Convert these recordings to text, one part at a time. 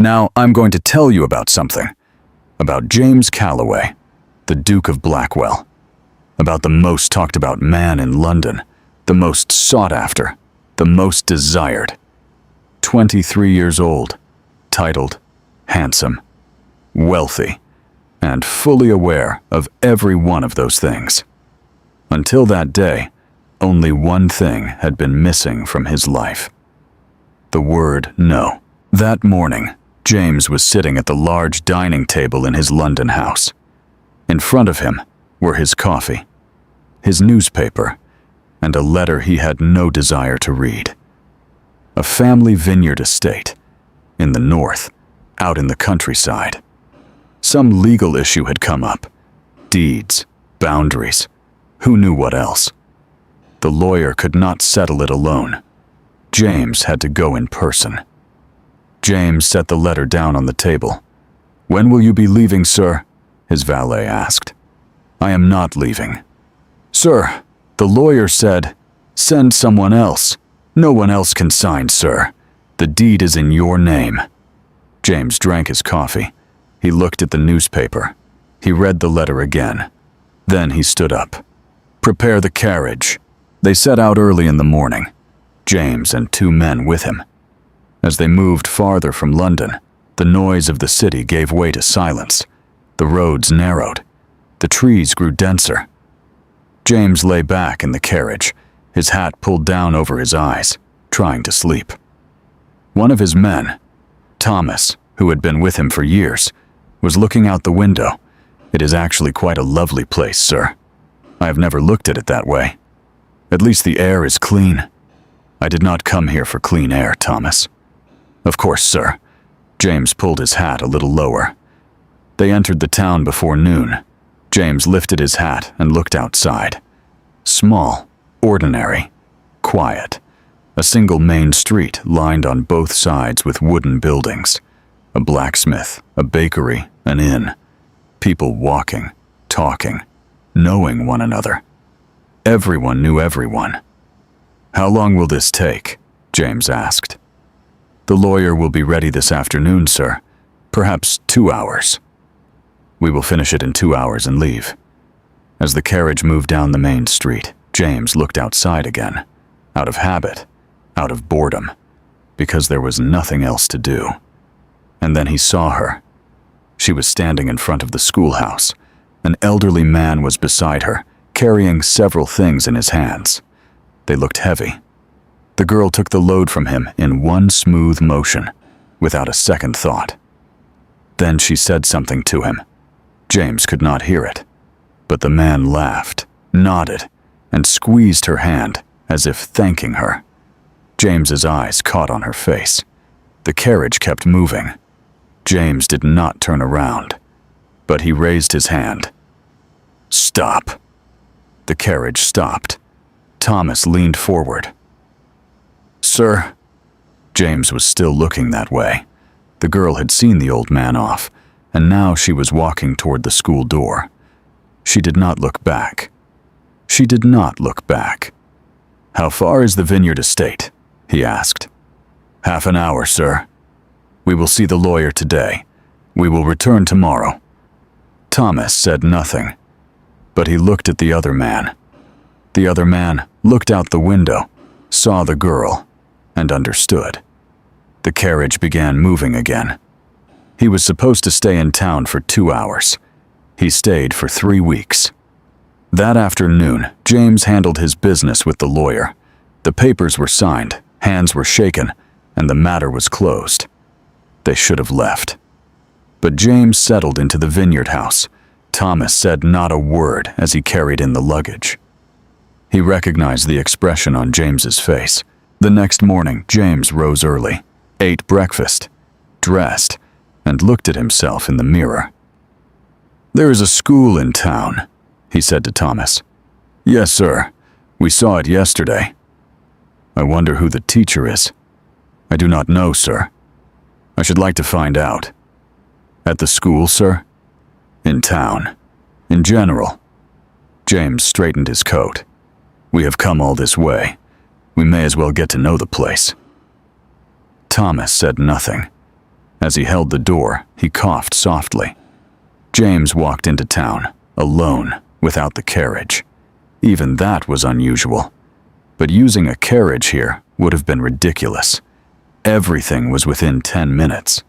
Now I'm going to tell you about something. About James Calloway, the Duke of Blackwell. About the most talked about man in London, the most sought after, the most desired. 23 years old, titled, handsome, wealthy, and fully aware of every one of those things. Until that day, only one thing had been missing from his life. The word no. That morning, James was sitting at the large dining table in his London house. In front of him were his coffee, his newspaper, and a letter he had no desire to read. A family vineyard estate, in the north, out in the countryside. Some legal issue had come up. Deeds, boundaries, who knew what else? The lawyer could not settle it alone. James had to go in person. James set the letter down on the table. "When will you be leaving, sir?" his valet asked. "I am not leaving." "Sir, the lawyer said, send someone else. No one else can sign, sir. The deed is in your name." James drank his coffee. He looked at the newspaper. He read the letter again. Then he stood up. "Prepare the carriage." They set out early in the morning, James and 2 men with him. As they moved farther from London, the noise of the city gave way to silence. The roads narrowed. The trees grew denser. James lay back in the carriage, his hat pulled down over his eyes, trying to sleep. One of his men, Thomas, who had been with him for years, was looking out the window. "It is actually quite a lovely place, sir. I have never looked at it that way. At least the air is clean." "I did not come here for clean air, Thomas." "Of course, sir." James pulled his hat a little lower. They entered the town before noon. James lifted his hat and looked outside. Small, ordinary, quiet. A single main street lined on both sides with wooden buildings. A blacksmith, a bakery, an inn. People walking, talking, knowing one another. Everyone knew everyone. "How long will this take?" James asked. "The lawyer will be ready this afternoon, sir. Perhaps 2 hours." "We will finish it in 2 hours and leave." As the carriage moved down the main street, James looked outside again, out of habit, out of boredom, because there was nothing else to do. And then he saw her. She was standing in front of the schoolhouse. An elderly man was beside her, carrying several things in his hands. They looked heavy. The girl took the load from him in one smooth motion, without a second thought. Then she said something to him. James could not hear it, but the man laughed, nodded, and squeezed her hand as if thanking her. James's eyes caught on her face. The carriage kept moving. James did not turn around, but he raised his hand. "Stop." The carriage stopped. Thomas leaned forward. "Sir?" James was still looking that way. The girl had seen the old man off, and now she was walking toward the school door. She did not look back. She did not look back. "How far is the vineyard estate?" he asked. "Half an hour, sir. We will see the lawyer today. We will return tomorrow." Thomas said nothing, but he looked at the other man. The other man looked out the window, saw the girl, and understood. The carriage began moving again. He was supposed to stay in town for 2 hours. He stayed for 3 weeks. That afternoon, James handled his business with the lawyer. The papers were signed, hands were shaken, and the matter was closed. They should have left. But James settled into the vineyard house. Thomas said not a word as he carried in the luggage. He recognized the expression on James's face. The next morning, James rose early, ate breakfast, dressed, and looked at himself in the mirror. "There is a school in town," he said to Thomas. "Yes, sir. We saw it yesterday." "I wonder who the teacher is." "I do not know, sir." "I should like to find out." "At the school, sir?" "In town. In general." James straightened his coat. "We have come all this way. We may as well get to know the place." Thomas said nothing, As he held the door, he coughed softly. James walked into town, alone, without the carriage. Even that was unusual. But using a carriage here would have been ridiculous. Everything was within 10 minutes.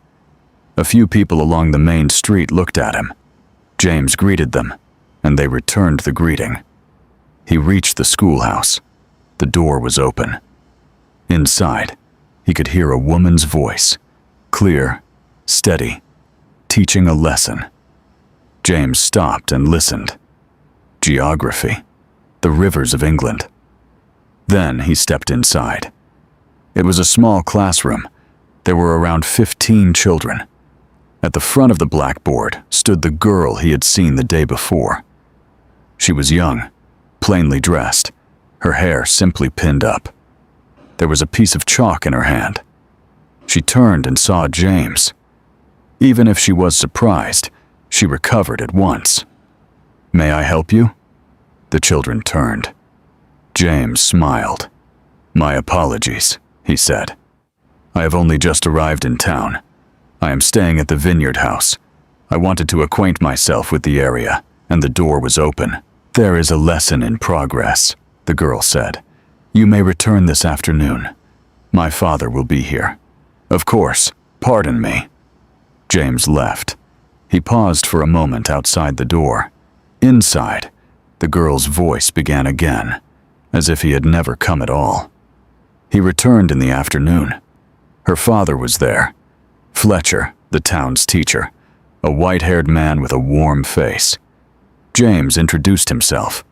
A few people along the main street looked at him. James greeted them, and they returned the greeting. He reached the schoolhouse. The door was open. Inside, he could hear a woman's voice, clear, steady, teaching a lesson. James stopped and listened. Geography, the rivers of England. Then he stepped inside. It was a small classroom. There were around 15 children. At the front of the blackboard stood the girl he had seen the day before. She was young, plainly dressed, her hair simply pinned up. There was a piece of chalk in her hand. She turned and saw James. Even if she was surprised, she recovered at once. "May I help you?" The children turned. James smiled. "My apologies," he said. "I have only just arrived in town. I am staying at the Vineyard house. I wanted to acquaint myself with the area, and the door was open." "There is a lesson in progress," the girl said. "You may return this afternoon. My father will be here." "Of course. Pardon me." James left. He paused for a moment outside the door. Inside, the girl's voice began again, as if he had never come at all. He returned in the afternoon. Her father was there. Fletcher, the town's teacher, a white-haired man with a warm face. James introduced himself.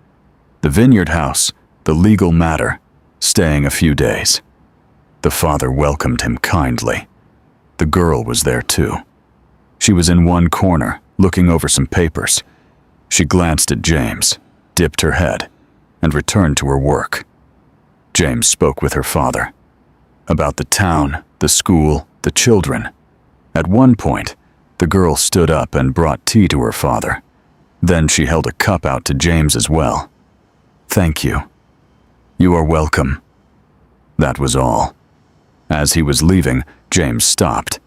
The Vineyard house, the legal matter, staying a few days. The father welcomed him kindly. The girl was there too. She was in one corner, looking over some papers. She glanced at James, dipped her head, and returned to her work. James spoke with her father. About the town, the school, the children. At one point, the girl stood up and brought tea to her father. Then she held a cup out to James as well. "Thank you." "You are welcome." That was all. As he was leaving, James stopped.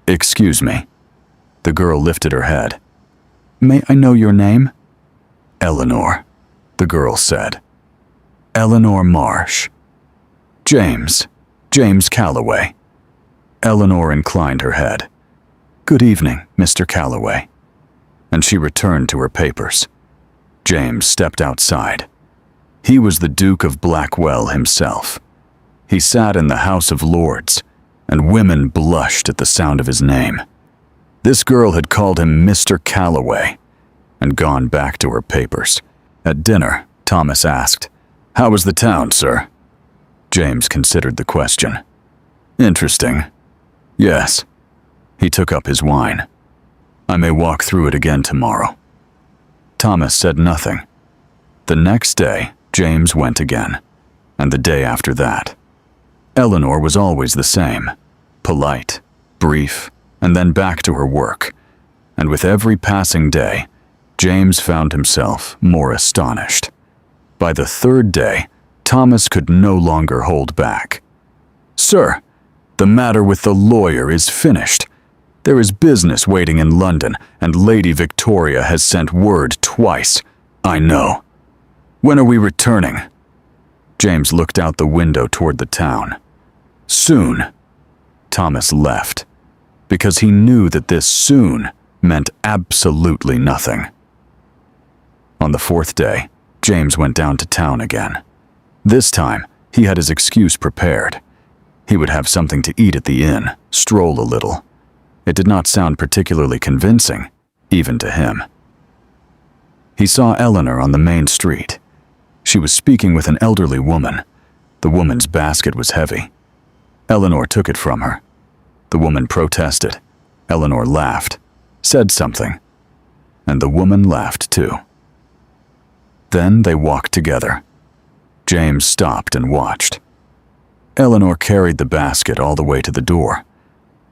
"Excuse me." The girl lifted her head. "May I know your name?" "Eleanor," the girl said. "Eleanor Marsh." "James Calloway." Eleanor inclined her head. "Good evening, Mr. Calloway." And she returned to her papers. James stepped outside. He was the Duke of Blackwell himself. He sat in the House of Lords, and women blushed at the sound of his name. This girl had called him Mr. Calloway, and gone back to her papers. At dinner, Thomas asked, "How was the town, sir?" James considered the question. "Interesting. Yes." He took up his wine. "I may walk through it again tomorrow." Thomas said nothing. The next day, James went again, and the day after that. Eleanor was always the same, polite, brief, and then back to her work. And with every passing day, James found himself more astonished. By the third day, Thomas could no longer hold back. "Sir, the matter with the lawyer is finished. There is business waiting in London, and Lady Victoria has sent word twice. I know. When are we returning?" James looked out the window toward the town. "Soon." Thomas left, because he knew that this soon meant absolutely nothing. On the fourth day, James went down to town again. This time, he had his excuse prepared. He would have something to eat at the inn, stroll a little. It did not sound particularly convincing, even to him. He saw Eleanor on the main street. She was speaking with an elderly woman. The woman's basket was heavy. Eleanor took it from her. The woman protested. Eleanor laughed, said something, and the woman laughed too. Then they walked together. James stopped and watched. Eleanor carried the basket all the way to the door.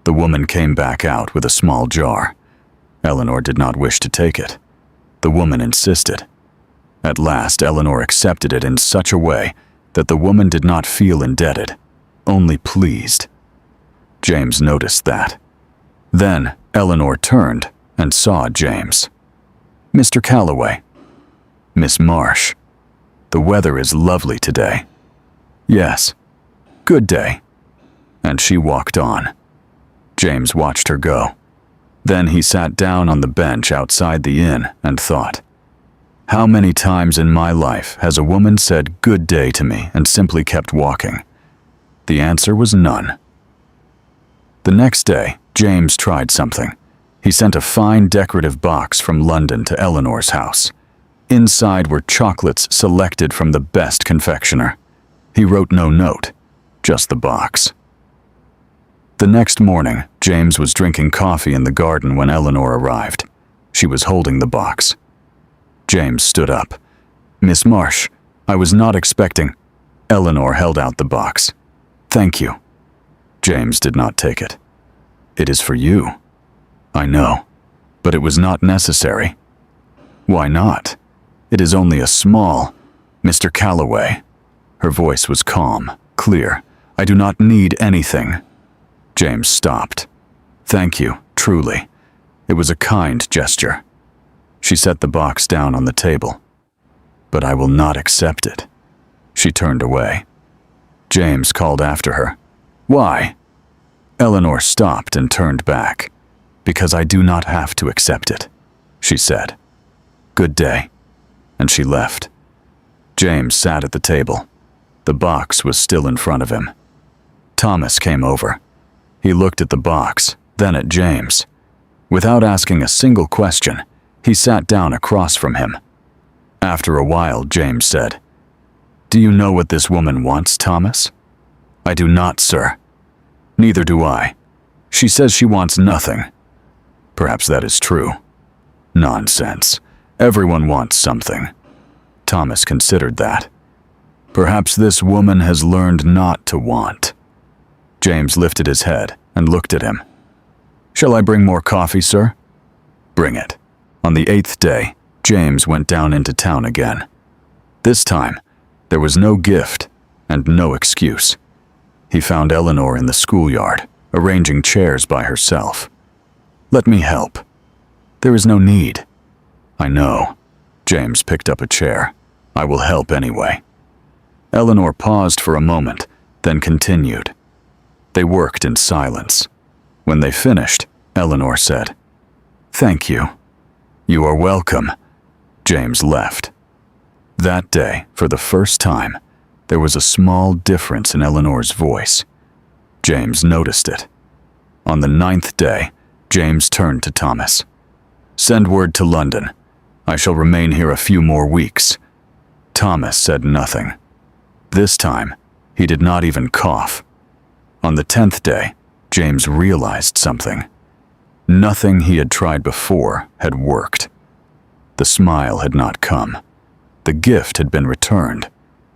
The woman came back out with a small jar. Eleanor did not wish to take it. The woman insisted. At last, Eleanor accepted it in such a way that the woman did not feel indebted, only pleased. James noticed that. Then Eleanor turned and saw James. "Mr. Calloway." "Miss Marsh, the weather is lovely today." "Yes, good day." And she walked on. James watched her go. Then he sat down on the bench outside the inn and thought, how many times in my life has a woman said good day to me and simply kept walking? The answer was none. The next day, James tried something. He sent a fine decorative box from London to Eleanor's house. Inside were chocolates selected from the best confectioner. He wrote no note, just the box. The next morning, James was drinking coffee in the garden when Eleanor arrived. She was holding the box. James stood up. "Miss Marsh, I was not expecting—" Eleanor held out the box. "Thank you." James did not take it. "It is for you." "I know, but it was not necessary." "Why not? It is only a small—" "Mr. Calloway." Her voice was calm, clear. "I do not need anything." James stopped. "Thank you, truly. It was a kind gesture." She set the box down on the table. "But I will not accept it." She turned away. James called after her. "Why?" Eleanor stopped and turned back. "Because I do not have to accept it," she said. "Good day." And she left. James sat at the table. The box was still in front of him. Thomas came over. He looked at the box, then at James. Without asking a single question, he sat down across from him. After a while, James said, "Do you know what this woman wants, Thomas?" "I do not, sir." "Neither do I. She says she wants nothing." "Perhaps that is true." "Nonsense. Everyone wants something." Thomas considered that. "Perhaps this woman has learned not to want." James lifted his head and looked at him. "Shall I bring more coffee, sir?" "Bring it." On the 8th day, James went down into town again. This time, there was no gift and no excuse. He found Eleanor in the schoolyard, arranging chairs by herself. "Let me help." "There is no need." "I know." James picked up a chair. "I will help anyway." Eleanor paused for a moment, then continued. They worked in silence. When they finished, Eleanor said, "Thank you." "You are welcome." James left. That day, for the first time, there was a small difference in Eleanor's voice. James noticed it. On the 9th day, James turned to Thomas. "Send word to London. I shall remain here a few more weeks." Thomas said nothing. This time, he did not even cough. On the 10th day, James realized something. Nothing he had tried before had worked. The smile had not come. The gift had been returned,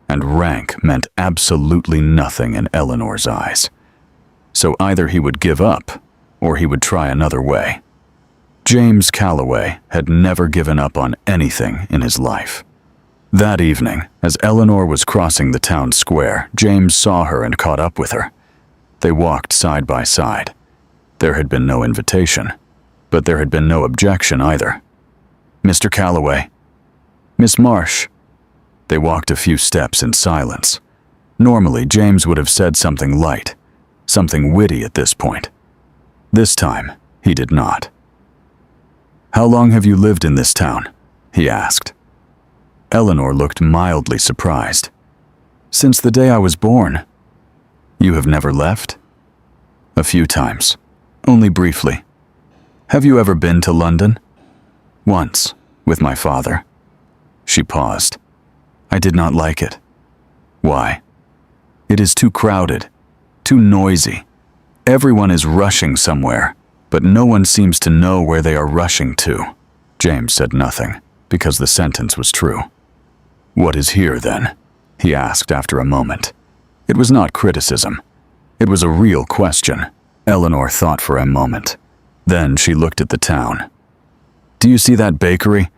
and rank meant absolutely nothing in Eleanor's eyes. So either he would give up, or he would try another way. James Calloway had never given up on anything in his life. That evening, as Eleanor was crossing the town square, James saw her and caught up with her. They walked side by side. There had been no invitation, but there had been no objection either. "Mr. Calloway." "Miss Marsh." They walked a few steps in silence. Normally, James would have said something light, something witty at this point. This time, he did not. "How long have you lived in this town?" he asked. Eleanor looked mildly surprised. "Since the day I was born." "You have never left?" "A few times. Only briefly." "Have you ever been to London?" "Once, with my father." She paused. "I did not like it." "Why?" "It is too crowded, too noisy. Everyone is rushing somewhere, but no one seems to know where they are rushing to." James said nothing, because the sentence was true. "What is here, then?" he asked after a moment. It was not criticism. It was a real question. Eleanor thought for a moment. Then she looked at the town. "Do you see that bakery?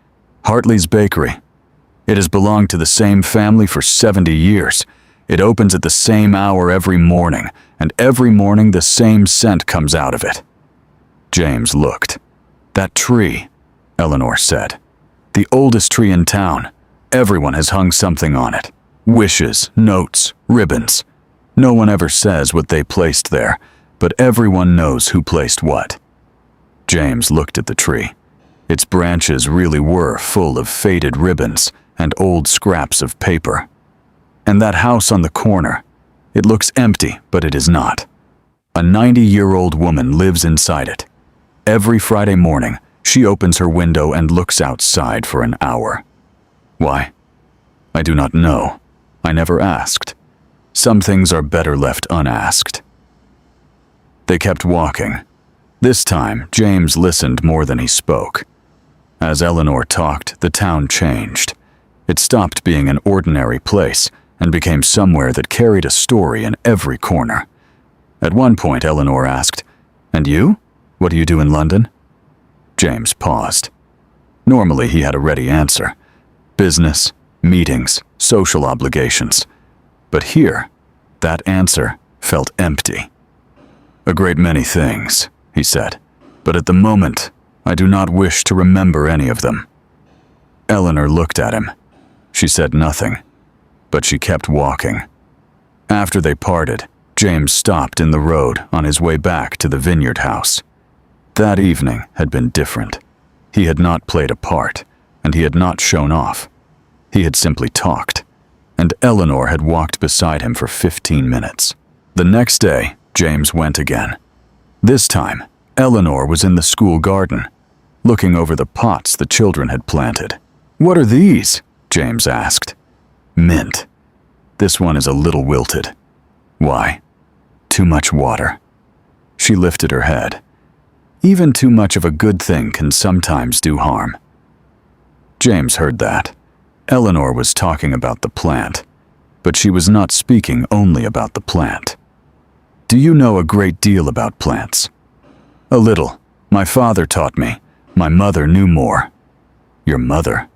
Hartley's Bakery. It has belonged to the same family for 70 years. It opens at the same hour every morning, and every morning the same scent comes out of it." James looked. "That tree," Eleanor said. "The oldest tree in town. Everyone has hung something on it. Wishes, notes, ribbons. No one ever says what they placed there, but everyone knows who placed what." James looked at the tree. Its branches really were full of faded ribbons and old scraps of paper. And that house on the corner, it looks empty, but it is not. A 90-year-old woman lives inside it. Every Friday morning, she opens her window and looks outside for an hour. Why? I do not know. I never asked. Some things are better left unasked. They kept walking. This time, James listened more than he spoke. As Eleanor talked, the town changed. It stopped being an ordinary place and became somewhere that carried a story in every corner. At one point, Eleanor asked, "And you? What do you do in London?" James paused. Normally, he had a ready answer. Business, meetings, social obligations. But here, that answer felt empty. "A great many things," he said, "but at the moment, I do not wish to remember any of them." Eleanor looked at him. She said nothing, but she kept walking. After they parted, James stopped in the road on his way back to the vineyard house. That evening had been different. He had not played a part, and he had not shown off. He had simply talked, and Eleanor had walked beside him for 15 minutes. The next day, James went again. This time, Eleanor was in the school garden, looking over the pots the children had planted. "What are these?" James asked. "Mint. This one is a little wilted." "Why?" "Too much water." She lifted her head. Even too much of a good thing can sometimes do harm. James heard that. Eleanor was talking about the plant, but she was not speaking only about the plant. "Do you know a great deal about plants?" "A little. My father taught me. My mother knew more." "Your mother?"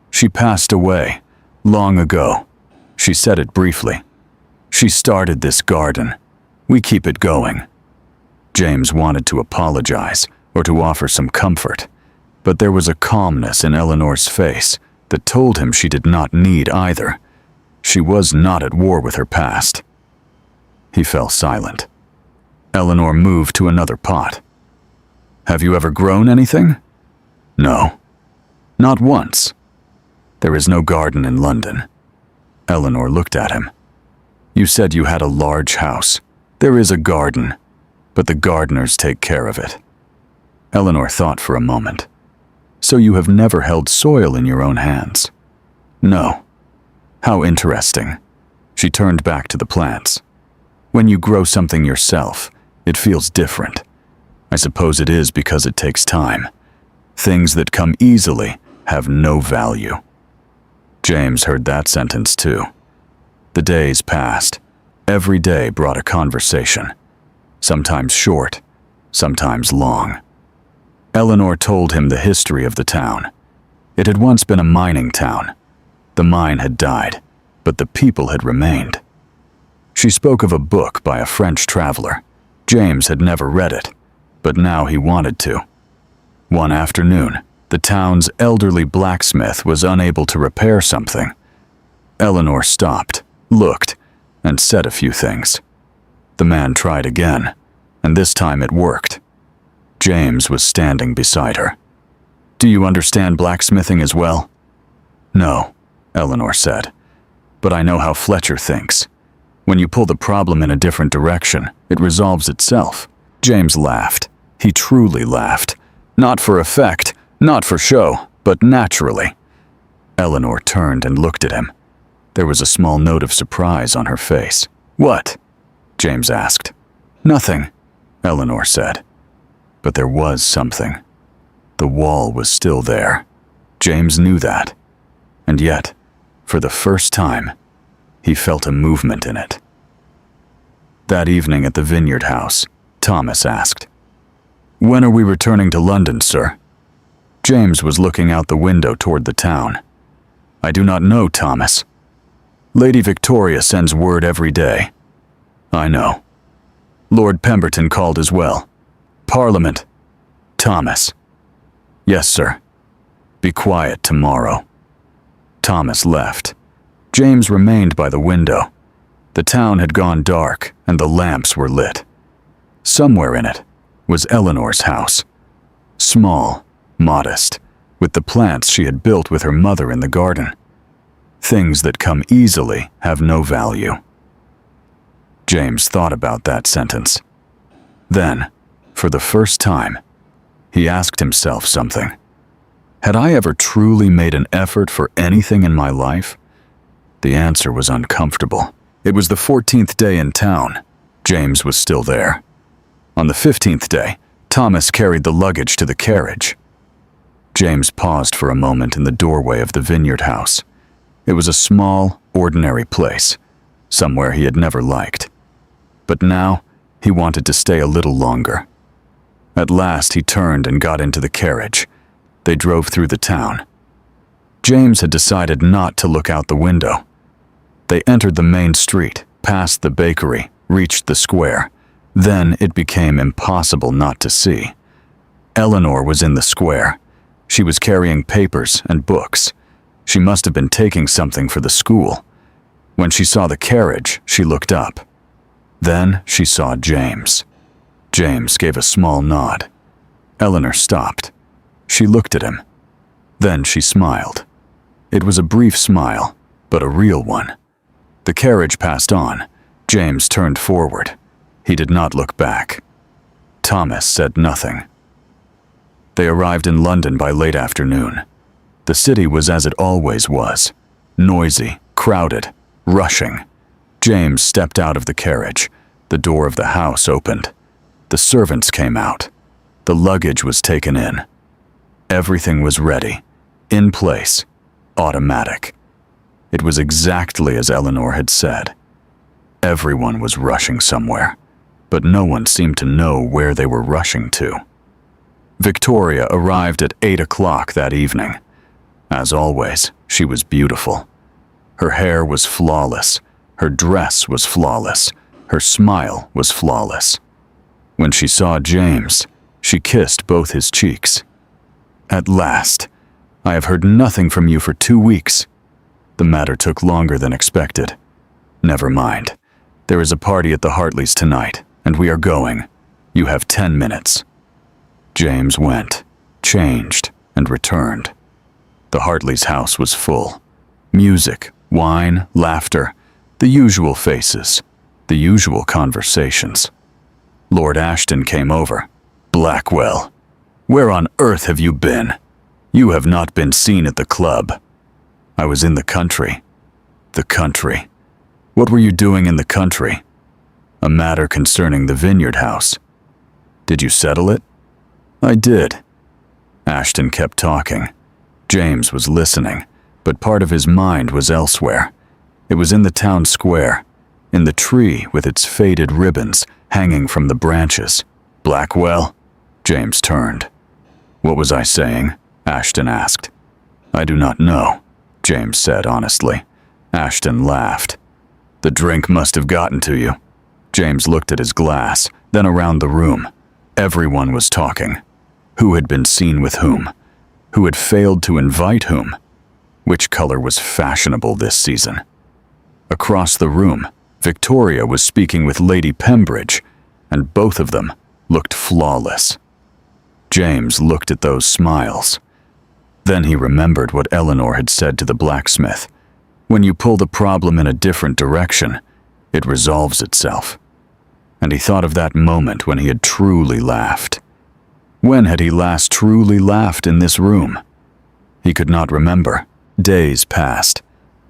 "She passed away. Long ago." She said it briefly. "She started this garden. We keep it going." James wanted to apologize or to offer some comfort, but there was a calmness in Eleanor's face that told him she did not need either. She was not at war with her past. He fell silent. Eleanor moved to another pot. "Have you ever grown anything?" "No." "Not once?" "There is no garden in London." Eleanor looked at him. "You said you had a large house. There is a garden, but the gardeners take care of it." Eleanor thought for a moment. "So you have never held soil in your own hands?" "No." "How interesting." She turned back to the plants. "When you grow something yourself, it feels different. I suppose it is because it takes time. Things that come easily have no value." James heard that sentence too. The days passed. Every day brought a conversation. Sometimes short, sometimes long. Eleanor told him the history of the town. It had once been a mining town. The mine had died, but the people had remained. She spoke of a book by a French traveler. James had never read it, but now he wanted to. One afternoon, the town's elderly blacksmith was unable to repair something. Eleanor stopped, looked, and said a few things. The man tried again, and this time it worked. James was standing beside her. "Do you understand blacksmithing as well?" "No," Eleanor said, "but I know how Fletcher thinks. When you pull the problem in a different direction, it resolves itself." James laughed. He truly laughed. Not for effect, not for show, but naturally. Eleanor turned and looked at him. There was a small note of surprise on her face. "What?" James asked. "Nothing," Eleanor said. But there was something. The wall was still there. James knew that. And yet, for the first time, he felt a movement in it. That evening at the vineyard house, Thomas asked, "When are we returning to London, sir?" James was looking out the window toward the town. "I do not know, Thomas. Lady Victoria sends word every day." "I know." "Lord Pemberton called as well. Parliament." Thomas. Yes, sir. Be quiet tomorrow. Thomas left. James remained by the window. The town had gone dark and the lamps were lit. Somewhere in it was Eleanor's house. Small, modest, with the plants she had built with her mother in the garden. Things that come easily have no value. James thought about that sentence. Then, for the first time, he asked himself something. Had I ever truly made an effort for anything in my life? The answer was uncomfortable. It was the 14th day in town. James was still there. On the 15th day, Thomas carried the luggage to the carriage. James paused for a moment in the doorway of the vineyard house. It was a small, ordinary place, somewhere he had never liked. But now, he wanted to stay a little longer. At last, he turned and got into the carriage. They drove through the town. James had decided not to look out the window. They entered the main street, passed the bakery, reached the square. Then it became impossible not to see. Eleanor was in the square. She was carrying papers and books. She must have been taking something for the school. When she saw the carriage, she looked up. Then she saw James. James gave a small nod. Eleanor stopped. She looked at him. Then she smiled. It was a brief smile, but a real one. The carriage passed on. James turned forward. He did not look back. Thomas said nothing. They arrived in London by late afternoon. The city was as it always was, noisy, crowded, rushing. James stepped out of the carriage. The door of the house opened. The servants came out. The luggage was taken in. Everything was ready, in place, automatic. It was exactly as Eleanor had said. Everyone was rushing somewhere, but no one seemed to know where they were rushing to. Victoria arrived at 8 o'clock that evening. As always, she was beautiful. Her hair was flawless. Her dress was flawless. Her smile was flawless. When she saw James, she kissed both his cheeks. At last, I have heard nothing from you for 2 weeks. The matter took longer than expected. Never mind. There is a party at the Hartleys tonight, and we are going. You have 10 minutes. James went, changed, and returned. The Hartleys' house was full. Music, wine, laughter, the usual faces, the usual conversations. Lord Ashton came over. Blackwell, where on earth have you been? You have not been seen at the club. I was in the country. The country. What were you doing in the country? A matter concerning the vineyard house. Did you settle it? I did. Ashton kept talking. James was listening, but part of his mind was elsewhere. It was in the town square, in the tree with its faded ribbons hanging from the branches. Blackwell? James turned. What was I saying? Ashton asked. I do not know, James said honestly. Ashton laughed. The drink must have gotten to you. James looked at his glass, then around the room. Everyone was talking. Who had been seen with whom? Who had failed to invite whom? Which color was fashionable this season? Across the room, Victoria was speaking with Lady Pembridge, and both of them looked flawless. James looked at those smiles. Then he remembered what Eleanor had said to the blacksmith. When you pull the problem in a different direction, it resolves itself. And he thought of that moment when he had truly laughed. When had he last truly laughed in this room? He could not remember. Days passed.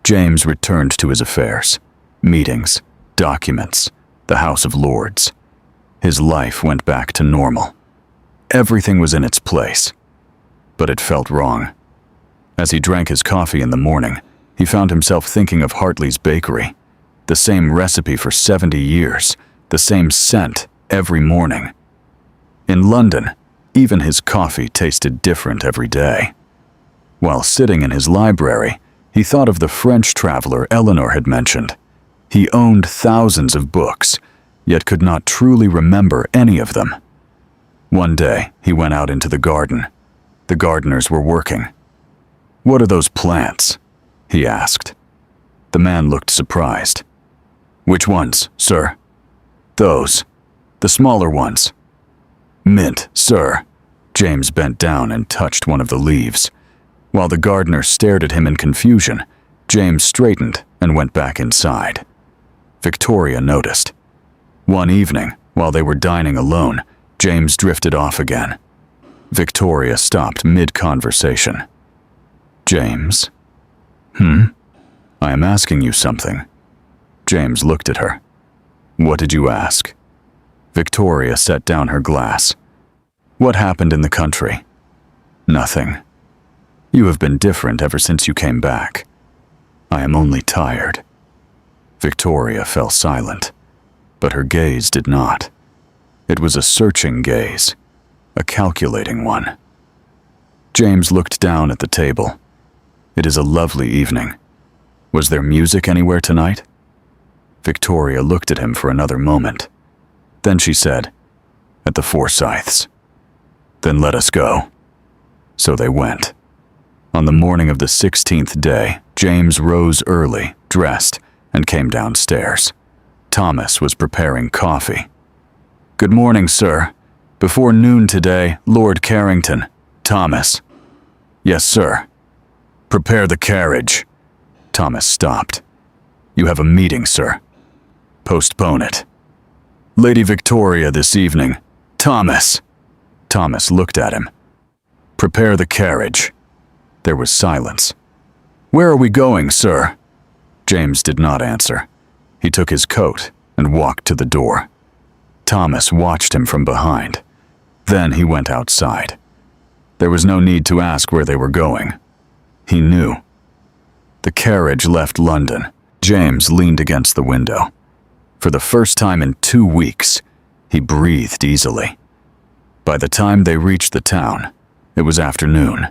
James returned to his affairs. Meetings, documents, the House of Lords. His life went back to normal. Everything was in its place. But it felt wrong. As he drank his coffee in the morning, he found himself thinking of Hartley's bakery. The same recipe for 70 years, the same scent every morning. In London, even his coffee tasted different every day. While sitting in his library, he thought of the French traveler Eleanor had mentioned. He owned thousands of books, yet could not truly remember any of them. One day, he went out into the garden. The gardeners were working. "What are those plants?" he asked. The man looked surprised. "Which ones, sir?" "Those. The smaller ones." "Mint, sir." James bent down and touched one of the leaves. While the gardener stared at him in confusion, James straightened and went back inside. Victoria noticed. One evening, while they were dining alone, James drifted off again. Victoria stopped mid-conversation. "James?" "I am asking you something." James looked at her. "What did you ask?" Victoria set down her glass. "What happened in the country?" "Nothing. You have been different ever since you came back." "I am only tired." Victoria fell silent, but her gaze did not. It was a searching gaze, a calculating one. James looked down at the table. "It is a lovely evening. Was there music anywhere tonight?" Victoria looked at him for another moment. Then she said, "At the Forsyths." "Then let us go." So they went. On the morning of the 16th day, James rose early, dressed, and came downstairs. Thomas was preparing coffee. "Good morning, sir. Before noon today, Lord Carrington." "Thomas." "Yes, sir." "Prepare the carriage." Thomas stopped. "You have a meeting, sir." "Postpone it." "Lady Victoria this evening." "Thomas." Thomas looked at him. "Prepare the carriage." There was silence. "Where are we going, sir?" James did not answer. He took his coat and walked to the door. Thomas watched him from behind. Then he went outside. There was no need to ask where they were going. He knew. The carriage left London. James leaned against the window. For the first time in 2 weeks, he breathed easily. By the time they reached the town, it was afternoon.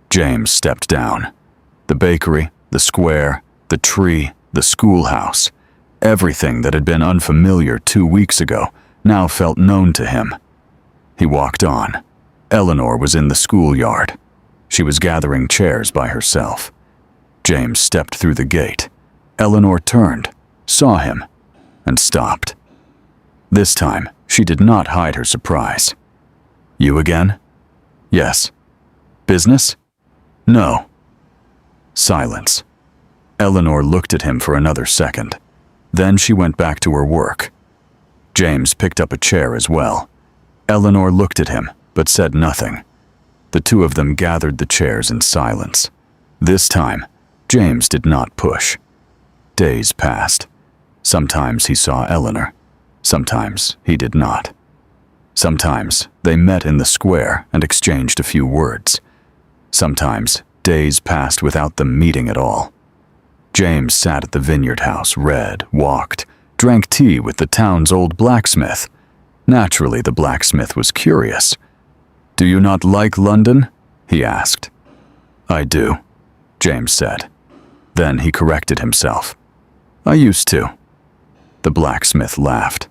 James stepped down. The bakery, the square, the tree, the schoolhouse, everything that had been unfamiliar 2 weeks ago now felt known to him. He walked on. Eleanor was in the schoolyard. She was gathering chairs by herself. James stepped through the gate. Eleanor turned, saw him, and stopped. This time, she did not hide her surprise. "You again?" "Yes." "Business?" "No." Silence. Eleanor looked at him for another second. Then she went back to her work. James picked up a chair as well. Eleanor looked at him, but said nothing. The two of them gathered the chairs in silence. This time, James did not push. Days passed. Sometimes he saw Eleanor. Sometimes he did not. Sometimes they met in the square and exchanged a few words. Sometimes days passed without them meeting at all. James sat at the vineyard house, read, walked, drank tea with the town's old blacksmith. Naturally, the blacksmith was curious. "Do you not like London?" he asked. "I do," James said. Then he corrected himself. "I used to." The blacksmith laughed.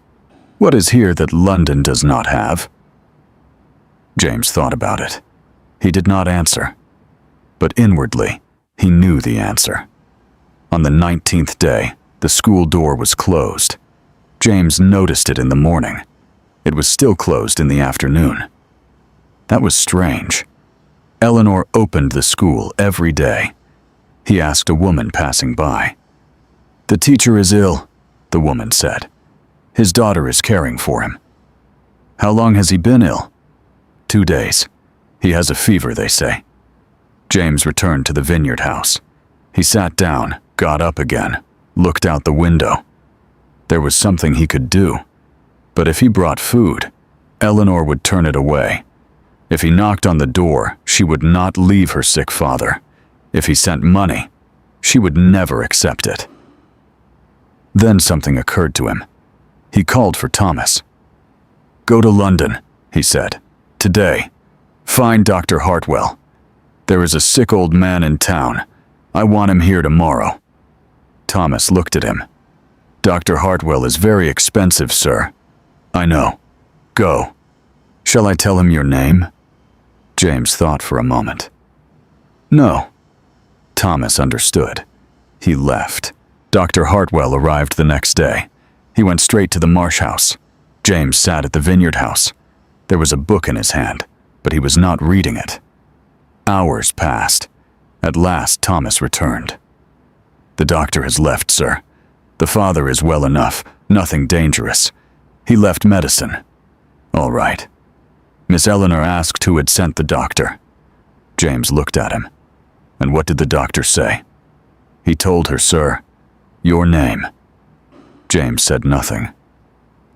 "What is here that London does not have?" James thought about it. He did not answer. But inwardly, he knew the answer. On the 19th day, the school door was closed. James noticed it in the morning. It was still closed in the afternoon. That was strange. Eleanor opened the school every day. He asked a woman passing by. "The teacher is ill," the woman said. "His daughter is caring for him." "How long has he been ill?" 2 days. He has a fever, they say." James returned to the vineyard house. He sat down, got up again, looked out the window. There was something he could do. But if he brought food, Eleanor would turn it away. If he knocked on the door, she would not leave her sick father. If he sent money, she would never accept it. Then something occurred to him. He called for Thomas. "Go to London," he said. "Today. Find Dr. Hartwell. There is a sick old man in town. I want him here tomorrow." Thomas looked at him. "Dr. Hartwell is very expensive, sir." "I know. Go." Shall I tell him your name? James thought for a moment. No. Thomas understood. He left. Dr. Hartwell arrived the next day. He went straight to the Marsh house. James sat at the vineyard house. There was a book in his hand, but he was not reading it. Hours passed. At last, Thomas returned. The doctor has left, sir. The father is well enough, nothing dangerous. He left medicine. All right. Miss Eleanor asked who had sent the doctor. James looked at him. And what did the doctor say? He told her, sir, your name. James said nothing.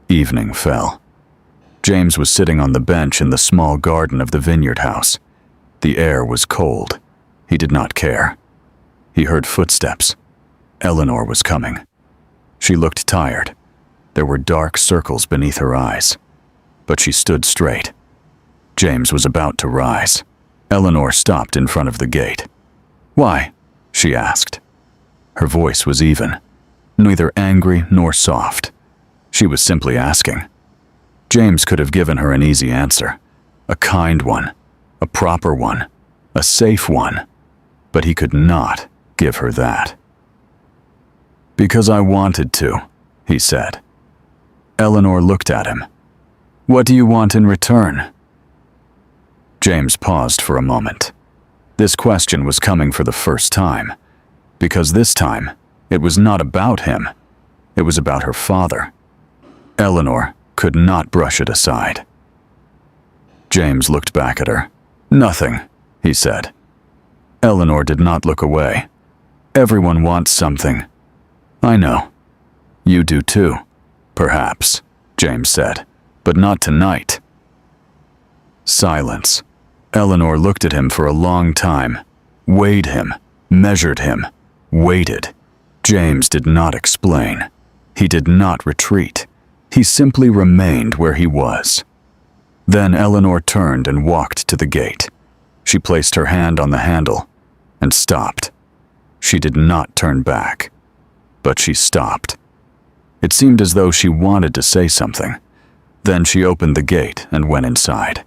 Evening fell. James was sitting on the bench in the small garden of the vineyard house. The air was cold. He did not care. He heard footsteps. Eleanor was coming. She looked tired. There were dark circles beneath her eyes. But she stood straight. James was about to rise. Eleanor stopped in front of the gate. Why? She asked. Her voice was even, neither angry nor soft. She was simply asking. James could have given her an easy answer, a kind one, a proper one, a safe one, but he could not give her that. Because I wanted to, he said. Eleanor looked at him. What do you want in return? James paused for a moment. This question was coming for the first time, because this time it was not about him. It was about her father. Eleanor could not brush it aside. James looked back at her. Nothing, he said. Eleanor did not look away. Everyone wants something. I know. You do too, perhaps, James said, but not tonight. Silence. Eleanor looked at him for a long time, weighed him, measured him, waited. James did not explain. He did not retreat. He simply remained where he was. Then Eleanor turned and walked to the gate. She placed her hand on the handle and stopped. She did not turn back, but she stopped. It seemed as though she wanted to say something. Then she opened the gate and went inside.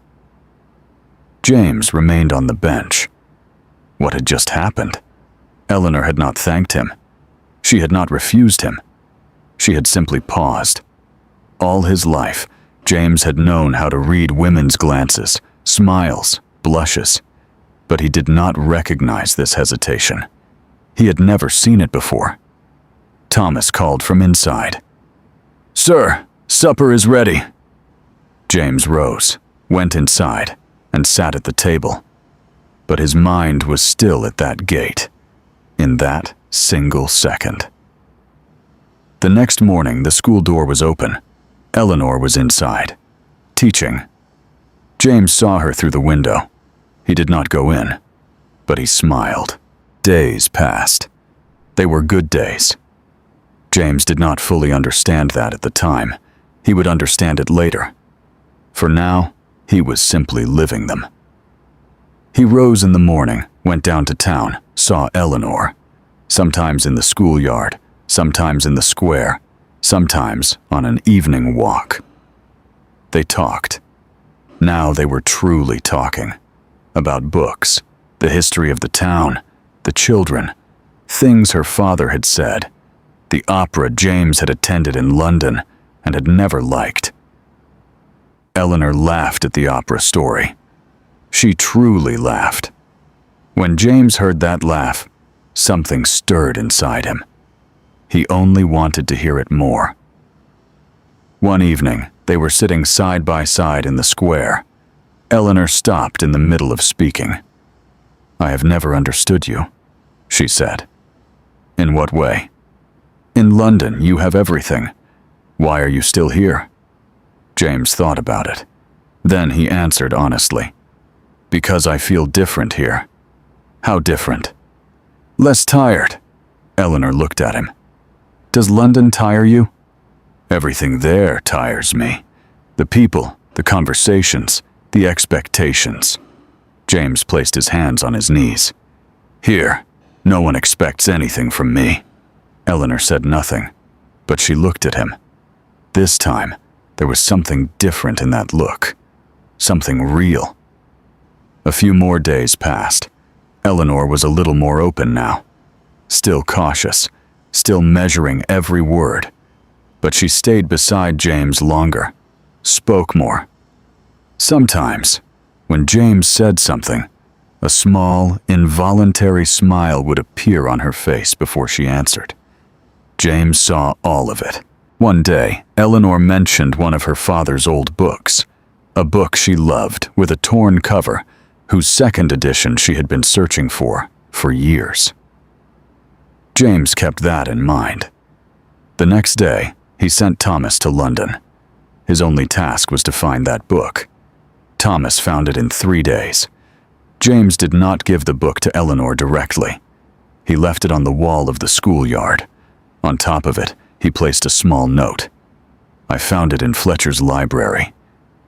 James remained on the bench. What had just happened? Eleanor had not thanked him. She had not refused him. She had simply paused. All his life, James had known how to read women's glances, smiles, blushes, but he did not recognize this hesitation. He had never seen it before. Thomas called from inside. Sir, supper is ready. James rose, went inside, and sat at the table. But his mind was still at that gate, in that single second. The next morning, the school door was open. Eleanor was inside, teaching. James saw her through the window. He did not go in, but he smiled. Days passed. They were good days. James did not fully understand that at the time. He would understand it later. For now, he was simply living them. He rose in the morning, went down to town, saw Eleanor, sometimes in the schoolyard, sometimes in the square, sometimes on an evening walk. They talked. Now they were truly talking. About books, the history of the town, the children, things her father had said, the opera James had attended in London and had never liked. Eleanor laughed at the opera story. She truly laughed. When James heard that laugh, something stirred inside him. He only wanted to hear it more. One evening, they were sitting side by side in the square. Eleanor stopped in the middle of speaking. I have never understood you, she said. In what way? In London, you have everything. Why are you still here? James thought about it. Then he answered honestly. Because I feel different here. How different? Less tired. Eleanor looked at him. Does London tire you? Everything there tires me. The people, the conversations, the expectations. James placed his hands on his knees. Here, no one expects anything from me. Eleanor said nothing, but she looked at him. This time, there was something different in that look. something real. A few more days passed. Eleanor was a little more open now. Still cautious, still measuring every word. But she stayed beside James longer, spoke more. Sometimes, when James said something, a small, involuntary smile would appear on her face before she answered. James saw all of it. One day, Eleanor mentioned one of her father's old books, a book she loved with a torn cover, whose second edition she had been searching for years. James kept that in mind. The next day, he sent Thomas to London. His only task was to find that book. Thomas found it in 3 days. James did not give the book to Eleanor directly. He left it on the wall of the schoolyard. On top of it, he placed a small note. "I found it in Fletcher's library.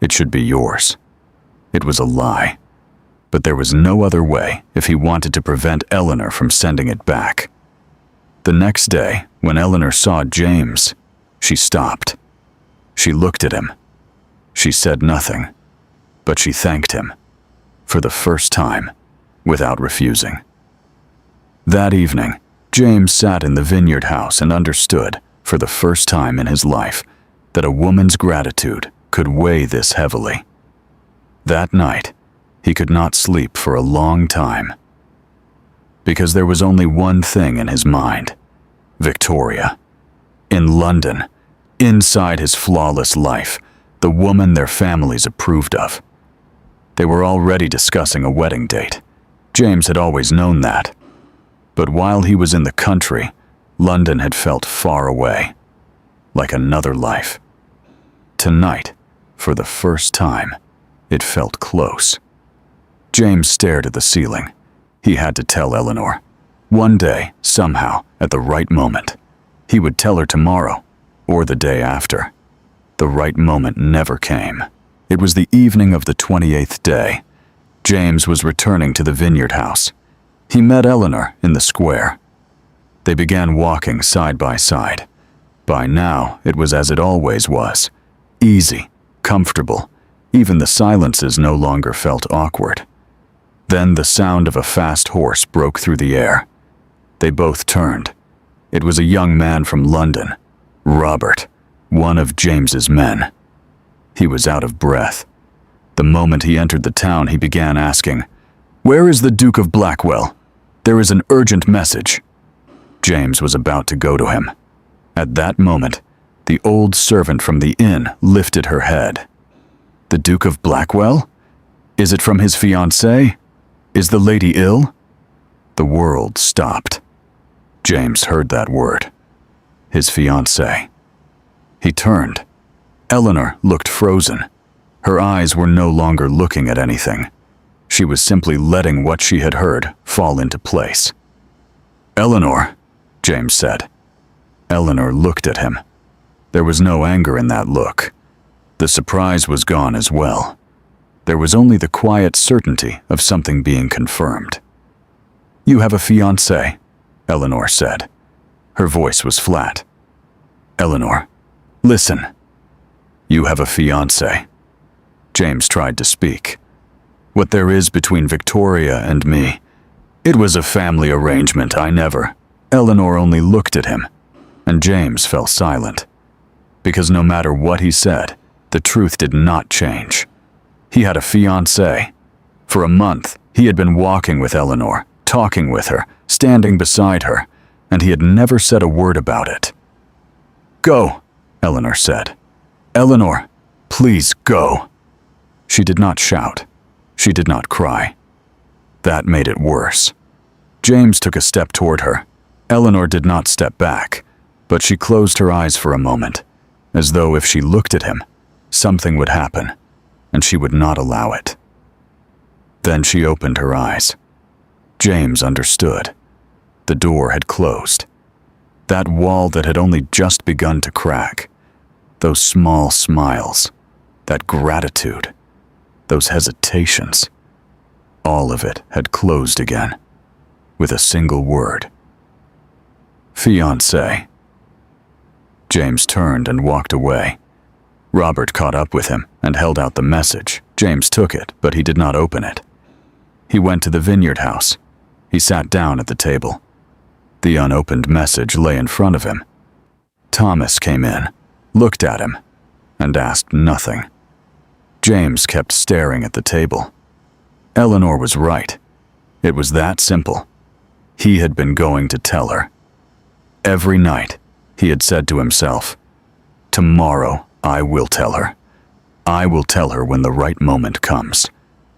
It should be yours." It was a lie. But there was no other way if he wanted to prevent Eleanor from sending it back. The next day, when Eleanor saw James, she stopped. She looked at him. She said nothing, but she thanked him, for the first time, without refusing. That evening, James sat in the vineyard house and understood, for the first time in his life, that a woman's gratitude could weigh this heavily. That night, he could not sleep for a long time. Because there was only one thing in his mind: Victoria. In London, inside his flawless life, the woman their families approved of. They were already discussing a wedding date. James had always known that. But while he was in the country, London had felt far away, like another life. Tonight, for the first time, it felt close. James stared at the ceiling. He had to tell Eleanor. One day, somehow, at the right moment. He would tell her tomorrow, or the day after. The right moment never came. It was the evening of the 28th day. James was returning to the vineyard house. He met Eleanor in the square. They began walking side by side. By now, it was as it always was. Easy, comfortable. Even the silences no longer felt awkward. Then the sound of a fast horse broke through the air. They both turned. It was a young man from London, Robert, one of James's men. He was out of breath. The moment he entered the town, he began asking, "Where is the Duke of Blackwell? There is an urgent message." James was about to go to him. At that moment, the old servant from the inn lifted her head. "The Duke of Blackwell? Is it from his fiancée? Is the lady ill?" The world stopped. James heard that word. His fiancée. He turned. Eleanor looked frozen. Her eyes were no longer looking at anything. She was simply letting what she had heard fall into place. "Eleanor," James said. Eleanor looked at him. There was no anger in that look. The surprise was gone as well. There was only the quiet certainty of something being confirmed. "You have a fiancé," Eleanor said. Her voice was flat. "Eleanor, listen. You have a fiancé." James tried to speak. "What there is between Victoria and me, it was a family arrangement. I never." Eleanor only looked at him, and James fell silent. Because no matter what he said, the truth did not change. He had a fiancée. For a month, he had been walking with Eleanor, talking with her, standing beside her, and he had never said a word about it. "Go," Eleanor said. "Eleanor, please go." She did not shout. She did not cry. That made it worse. James took a step toward her. Eleanor did not step back, but she closed her eyes for a moment, as though if she looked at him, something would happen, and she would not allow it. Then she opened her eyes. James understood. The door had closed. That wall that had only just begun to crack. Those small smiles. That gratitude. Those hesitations. All of it had closed again, with a single word. "Fiancé." James turned and walked away. Robert caught up with him and held out the message, James took it, but he did not open it. He went to the vineyard house. He sat down at the table. The unopened message lay in front of him. Thomas came in, looked at him, and asked nothing. James kept staring at the table. Eleanor was right. It was that simple. He had been going to tell her. Every night, he had said to himself, "Tomorrow, I will tell her. I will tell her when the right moment comes."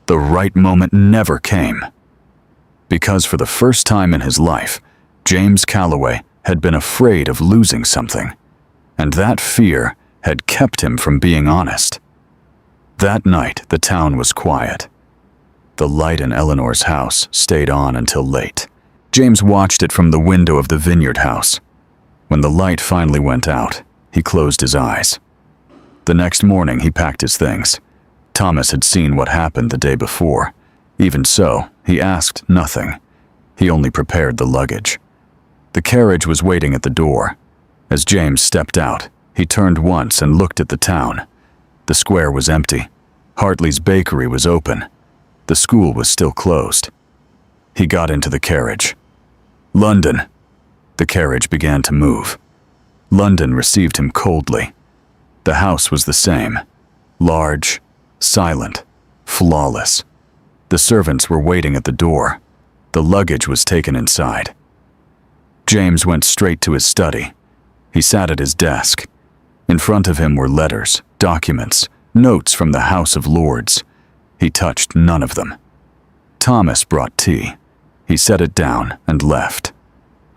The right moment never came. Because for the first time in his life, James Calloway had been afraid of losing something, and that fear had kept him from being honest. That night, the town was quiet. The light in Eleanor's house stayed on until late. James watched it from the window of the vineyard house. When the light finally went out, he closed his eyes. The next morning, he packed his things. Thomas had seen what happened the day before. Even so, he asked nothing. He only prepared the luggage. The carriage was waiting at the door. As James stepped out, he turned once and looked at the town. The square was empty. Hartley's bakery was open. The school was still closed. He got into the carriage. London. The carriage began to move. London received him coldly. The house was the same. Large, silent, flawless. The servants were waiting at the door. The luggage was taken inside. James went straight to his study. He sat at his desk. In front of him were letters, documents, notes from the House of Lords. He touched none of them. Thomas brought tea. He set it down and left.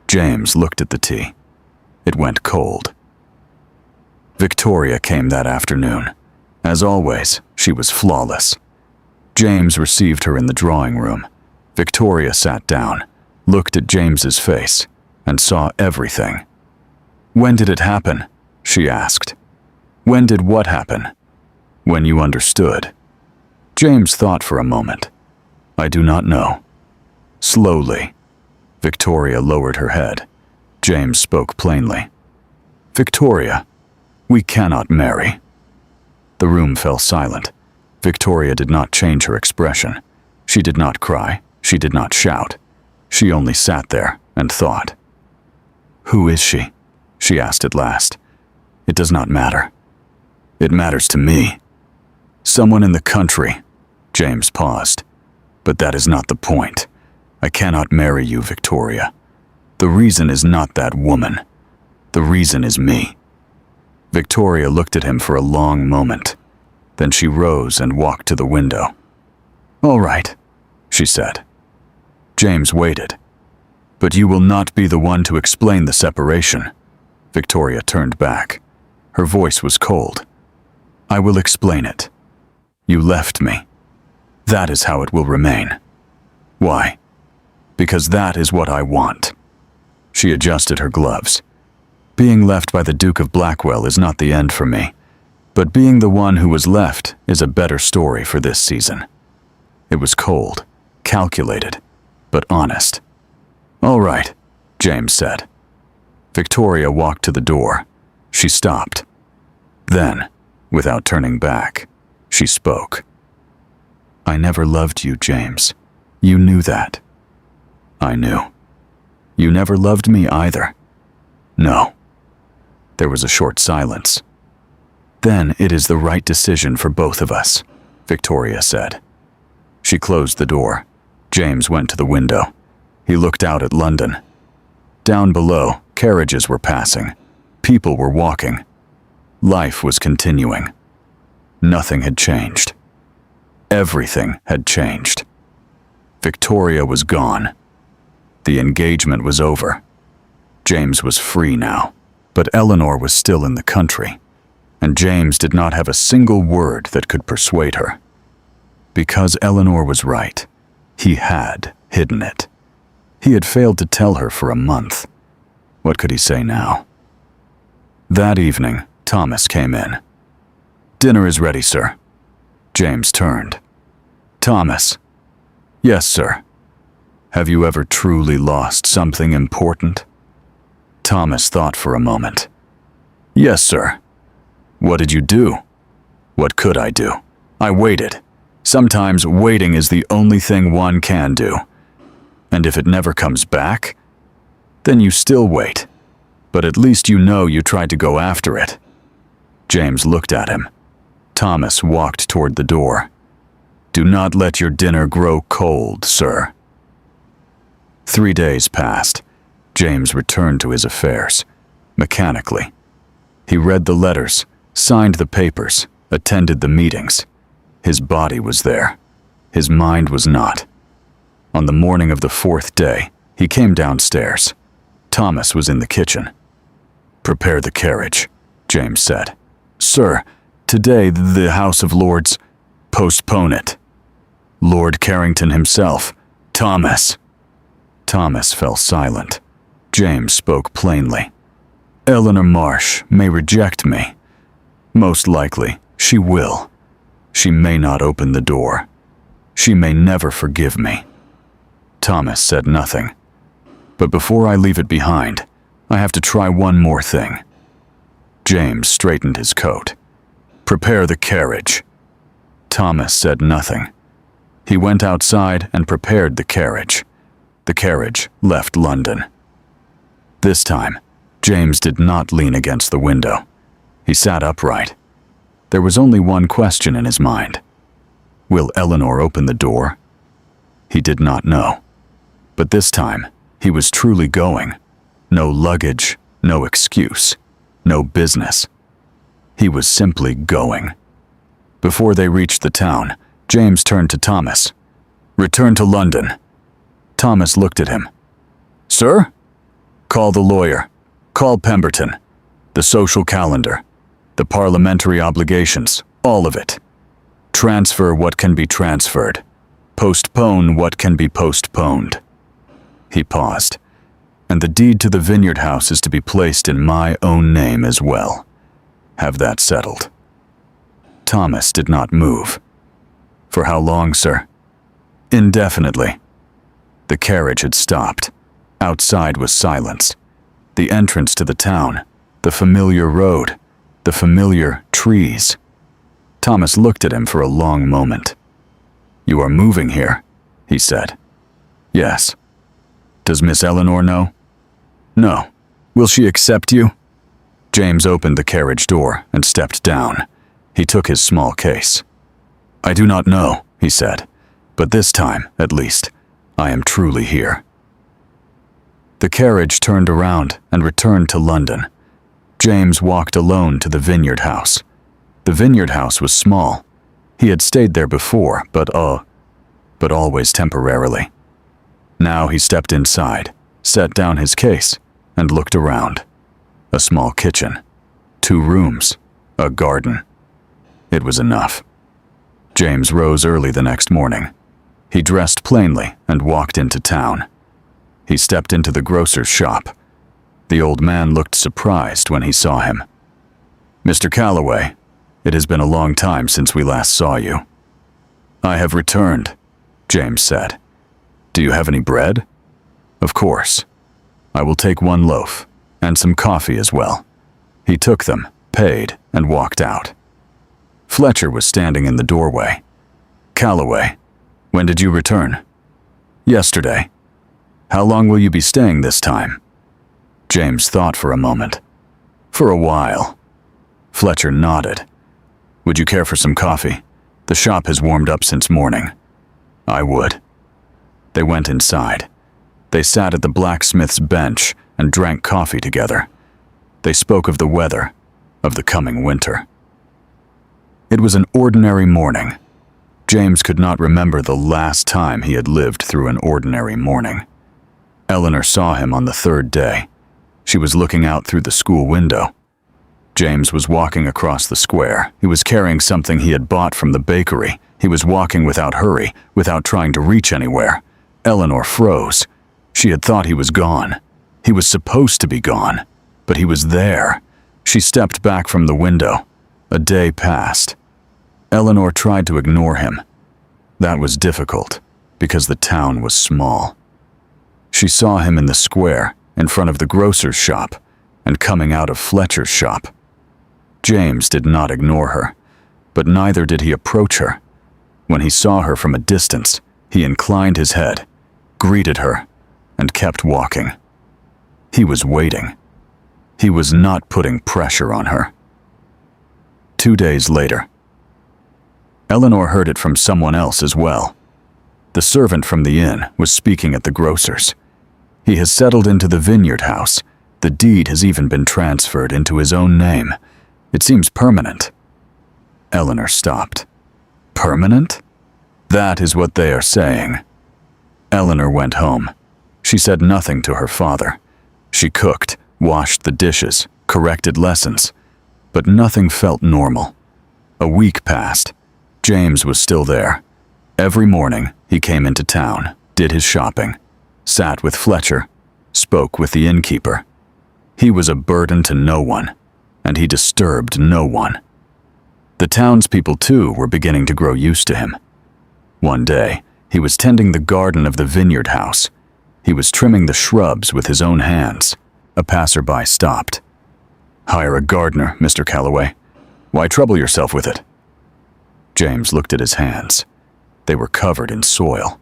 James looked at the tea. It went cold. Victoria came that afternoon. As always, she was flawless. James received her in the drawing room. Victoria sat down, looked at James's face, and saw everything. "When did it happen?" she asked. "When did what happen?" "When you understood." James thought for a moment. "I do not know." Slowly, Victoria lowered her head. James spoke plainly. "Victoria, we cannot marry." The room fell silent. Victoria did not change her expression. She did not cry. She did not shout. She only sat there and thought. "Who is she?" she asked at last. "It does not matter." "It matters to me." "Someone in the country." James paused. "But that is not the point. I cannot marry you, Victoria. The reason is not that woman. The reason is me." Victoria looked at him for a long moment. Then she rose and walked to the window. "All right," she said. James waited. "But you will not be the one to explain the separation." Victoria turned back. Her voice was cold. "I will explain it. You left me. That is how it will remain." "Why?" "Because that is what I want." She adjusted her gloves. "Being left by the Duke of Blackwell is not the end for me, but being the one who was left is a better story for this season." It was cold, calculated, but honest. "All right," James said. Victoria walked to the door. She stopped. Then, without turning back, she spoke. "I never loved you, James. You knew that." "I knew." "You never loved me either." "No." There was a short silence. "Then it is the right decision for both of us," Victoria said. She closed the door. James went to the window. He looked out at London. Down below, carriages were passing. People were walking. Life was continuing. Nothing had changed. Everything had changed. Victoria was gone. The engagement was over. James was free now, but Eleanor was still in the country, and James did not have a single word that could persuade her. Because Eleanor was right, he had hidden it. He had failed to tell her for a month. What could he say now? That evening, Thomas came in. "Dinner is ready, sir." James turned. "Thomas." "Yes, sir." "Have you ever truly lost something important?" Thomas thought for a moment. "Yes, sir." "What did you do?" "What could I do? I waited. Sometimes waiting is the only thing one can do. And if it never comes back, then you still wait. But at least you know you tried to go after it. James looked at him. Thomas walked toward the door. Do not let your dinner grow cold, sir. 3 days passed. James returned to his affairs, mechanically. He read the letters, signed the papers, attended the meetings. His body was there. His mind was not. On the morning of the 4th day, he came downstairs. Thomas was in the kitchen. Prepare the carriage, James said. Sir, today the House of Lords. Postpone it. Lord Carrington himself. Thomas. Thomas fell silent. James spoke plainly. Eleanor Marsh may reject me. Most likely, she will. She may not open the door. She may never forgive me. Thomas said nothing. But before I leave it behind, I have to try one more thing. James straightened his coat. Prepare the carriage. Thomas said nothing. He went outside and prepared the carriage. The carriage left London. This time, James did not lean against the window. He sat upright. There was only one question in his mind. Will Eleanor open the door? He did not know. But this time, he was truly going. No luggage, no excuse, no business. He was simply going. Before they reached the town, James turned to Thomas. Return to London. Thomas looked at him. Sir? Call the lawyer. Call Pemberton. The social calendar. The parliamentary obligations. All of it. Transfer what can be transferred. Postpone what can be postponed. He paused. And the deed to the vineyard house is to be placed in my own name as well. Have that settled. Thomas did not move. For how long, sir? Indefinitely. The carriage had stopped. Outside was silence. The entrance to the town, the familiar road, the familiar trees. Thomas looked at him for a long moment. You are moving here, he said. Yes. Does Miss Eleanor know? No. Will she accept you? James opened the carriage door and stepped down. He took his small case. I do not know, he said, but this time, at least, I am truly here. The carriage turned around and returned to London. James walked alone to the vineyard house. The vineyard house was small. He had stayed there before, but always temporarily. Now he stepped inside, set down his case, and looked around. A small kitchen, 2 rooms, a garden. It was enough. James rose early the next morning. He dressed plainly and walked into town. He stepped into the grocer's shop. The old man looked surprised when he saw him. Mr. Calloway, it has been a long time since we last saw you. I have returned, James said. Do you have any bread? Of course. I will take 1 loaf, and some coffee as well. He took them, paid, and walked out. Fletcher was standing in the doorway. Calloway, when did you return? Yesterday. How long will you be staying this time? James thought for a moment. For a while. Fletcher nodded. Would you care for some coffee? The shop has warmed up since morning. I would. They went inside. They sat at the blacksmith's bench and drank coffee together. They spoke of the weather, of the coming winter. It was an ordinary morning. James could not remember the last time he had lived through an ordinary morning. Eleanor saw him on the 3rd day. She was looking out through the school window. James was walking across the square. He was carrying something he had bought from the bakery. He was walking without hurry, without trying to reach anywhere. Eleanor froze. She had thought he was gone. He was supposed to be gone, but he was there. She stepped back from the window. A day passed. Eleanor tried to ignore him. That was difficult, because the town was small. She saw him in the square, in front of the grocer's shop, and coming out of Fletcher's shop. James did not ignore her, but neither did he approach her. When he saw her from a distance, he inclined his head, greeted her, and kept walking. He was waiting. He was not putting pressure on her. 2 days later. Eleanor heard it from someone else as well. The servant from the inn was speaking at the grocer's. He has settled into the vineyard house. The deed has even been transferred into his own name. It seems permanent. Eleanor stopped. Permanent? That is what they are saying. Eleanor went home. She said nothing to her father. She cooked, washed the dishes, corrected lessons, but nothing felt normal. A week passed. James was still there. Every morning, he came into town, did his shopping, sat with Fletcher, spoke with the innkeeper. He was a burden to no one, and he disturbed no one. The townspeople, too, were beginning to grow used to him. One day, he was tending the garden of the vineyard house. He was trimming the shrubs with his own hands. A passerby stopped. "Hire a gardener, Mr. Calloway. Why trouble yourself with it?" James looked at his hands. They were covered in soil.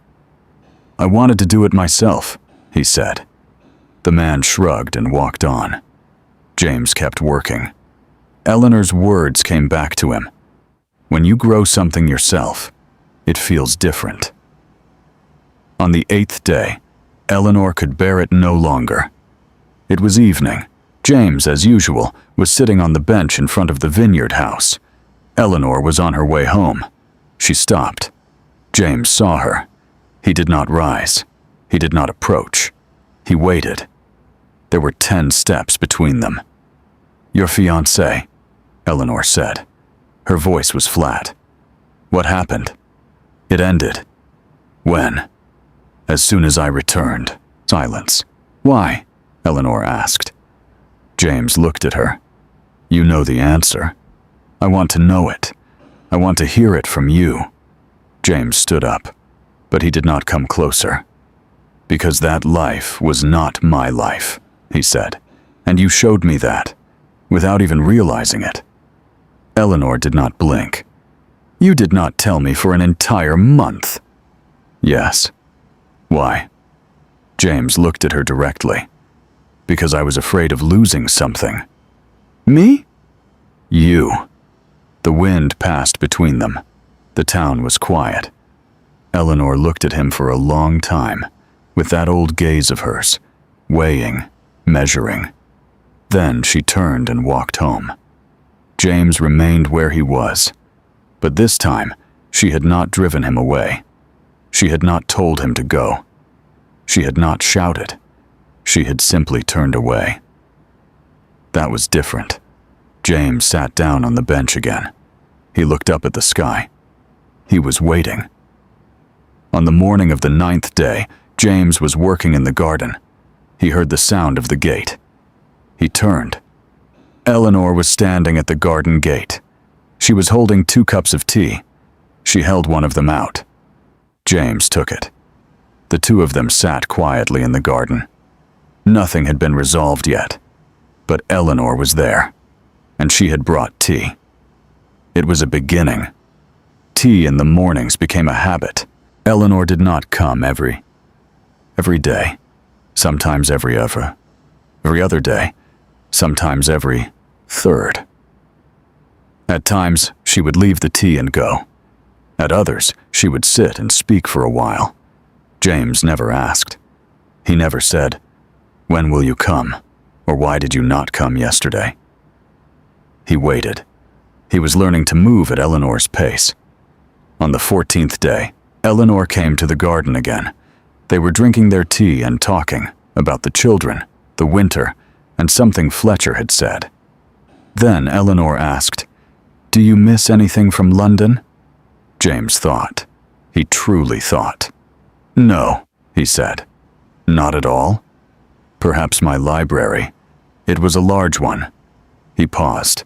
"I wanted to do it myself," he said. The man shrugged and walked on. James kept working. Eleanor's words came back to him. When you grow something yourself, it feels different. On the 8th day, Eleanor could bear it no longer. It was evening. James, as usual, was sitting on the bench in front of the vineyard house. Eleanor was on her way home. She stopped. James saw her. He did not rise. He did not approach. He waited. There were 10 steps between them. "Your fiancé," Eleanor said. Her voice was flat. "What happened?" "It ended." "When?" "As soon as I returned." Silence. "Why?" Eleanor asked. James looked at her. "You know the answer. I want to know it. I want to hear it from you." James stood up, but he did not come closer. "Because that life was not my life," he said, "and you showed me that, without even realizing it." Eleanor did not blink. "You did not tell me for an entire month." "Yes." "Why?" James looked at her directly. "Because I was afraid of losing something." "Me?" "You." The wind passed between them. The town was quiet. Eleanor looked at him for a long time, with that old gaze of hers, weighing, measuring. Then she turned and walked home. James remained where he was, but this time she had not driven him away. She had not told him to go. She had not shouted. She had simply turned away. That was different. James sat down on the bench again. He looked up at the sky. He was waiting. On the morning of the 9th day, James was working in the garden. He heard the sound of the gate. He turned. Eleanor was standing at the garden gate. She was holding 2 cups of tea. She held one of them out. James took it. The two of them sat quietly in the garden. Nothing had been resolved yet, but Eleanor was there, and she had brought tea. It was a beginning. Tea in the mornings became a habit. Eleanor did not come every day, sometimes every other day, sometimes every third. At times, she would leave the tea and go. At others, she would sit and speak for a while. James never asked. He never said, "When will you come?" or "Why did you not come yesterday?" He waited. He was learning to move at Eleanor's pace. On the 14th day, Eleanor came to the garden again. They were drinking their tea and talking about the children, the winter, and something Fletcher had said. Then Eleanor asked, "Do you miss anything from London?" James thought. He truly thought. "No," he said. "Not at all. Perhaps my library. It was a large one." He paused.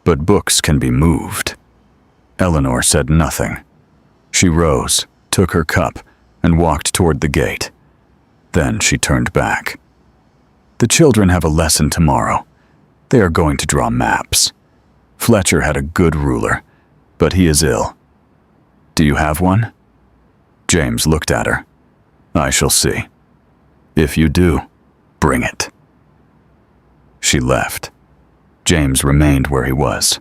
"But books can be moved." Eleanor said nothing. She rose, took her cup, and walked toward the gate. Then she turned back. "The children have a lesson tomorrow. They are going to draw maps. Fletcher had a good ruler, but he is ill." Do you have one? James looked at her. I shall see. If you do, bring it. She left. James remained where he was.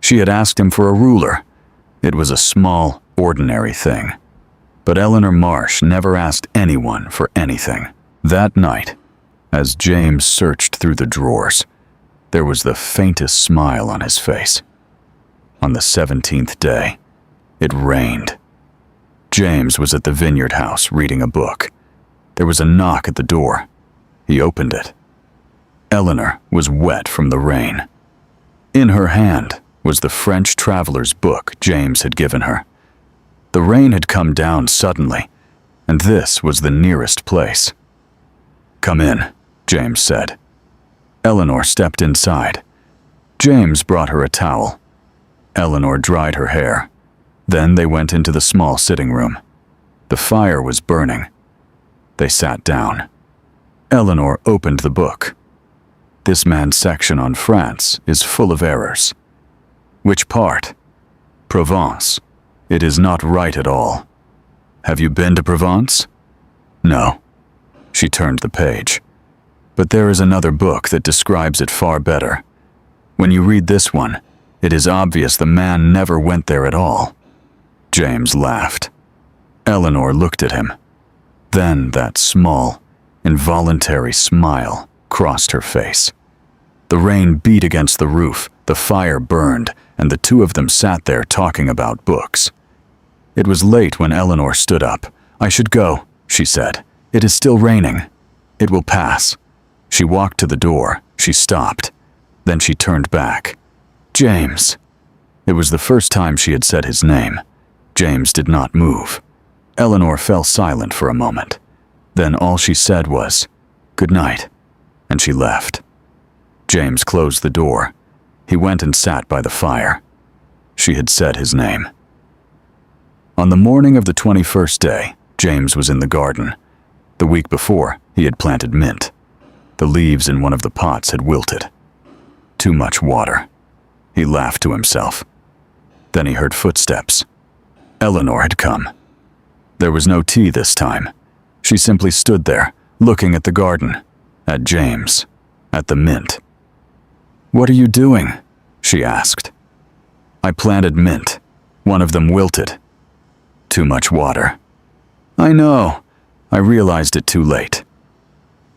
She had asked him for a ruler. It was a small, ordinary thing. But Eleanor Marsh never asked anyone for anything. That night, as James searched through the drawers, there was the faintest smile on his face. On the 17th day, it rained. James was at the vineyard house reading a book. There was a knock at the door. He opened it. Eleanor was wet from the rain. In her hand was the French traveler's book James had given her. The rain had come down suddenly, and this was the nearest place. Come in, James said. Eleanor stepped inside. James brought her a towel. Eleanor dried her hair. Then they went into the small sitting room. The fire was burning. They sat down. Eleanor opened the book. This man's section on France is full of errors. Which part? Provence. It is not right at all. Have you been to Provence? No. She turned the page. But there is another book that describes it far better. When you read this one, it is obvious the man never went there at all. James laughed. Eleanor looked at him. Then that small, involuntary smile crossed her face. The rain beat against the roof, the fire burned, and the two of them sat there talking about books. It was late when Eleanor stood up. I should go, she said. It is still raining. It will pass. She walked to the door. She stopped. Then she turned back. James. It was the first time she had said his name. James did not move. Eleanor fell silent for a moment. Then all she said was, "Good night," and she left. James closed the door. He went and sat by the fire. She had said his name. On the morning of the 21st day, James was in the garden. The week before, he had planted mint. The leaves in one of the pots had wilted. Too much water. He laughed to himself. Then he heard footsteps. Eleanor had come. There was no tea this time. She simply stood there, looking at the garden, at James, at the mint. "What are you doing?" she asked. "I planted mint. One of them wilted. Too much water." "I know. I realized it too late."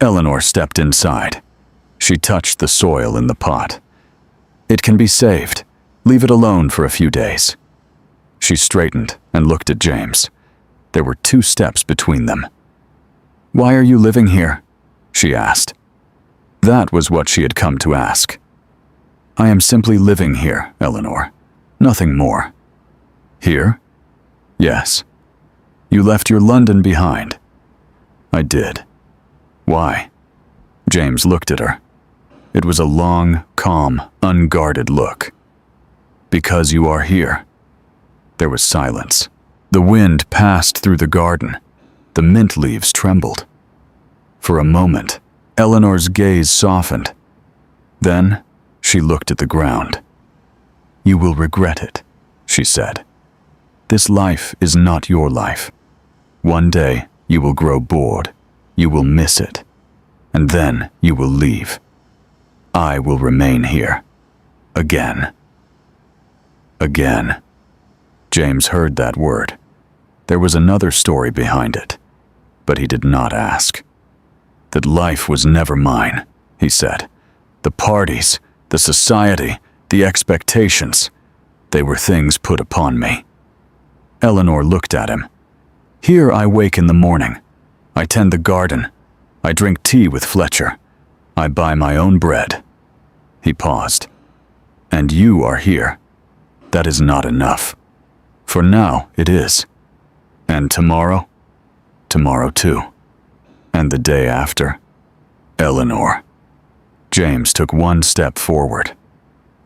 Eleanor stepped inside. She touched the soil in the pot. "It can be saved. Leave it alone for a few days." She straightened and looked at James. There were 2 steps between them. "Why are you living here?" she asked. That was what she had come to ask. "I am simply living here, Eleanor. Nothing more." "Here?" "Yes." "You left your London behind." "I did." "Why?" James looked at her. It was a long, calm, unguarded look. "Because you are here." There was silence. The wind passed through the garden. The mint leaves trembled. For a moment, Eleanor's gaze softened. Then, she looked at the ground. "You will regret it," she said. "This life is not your life. One day, you will grow bored. You will miss it. And then you will leave. I will remain here. Again." Again. James heard that word. There was another story behind it, but he did not ask. "That life was never mine," he said. "The parties, the society, the expectations, they were things put upon me." Eleanor looked at him. "Here I wake in the morning. I tend the garden. I drink tea with Fletcher. I buy my own bread." He paused. "And you are here. That is not enough. For now, it is. And tomorrow? Tomorrow too. And the day after? Eleanor." James took one step forward.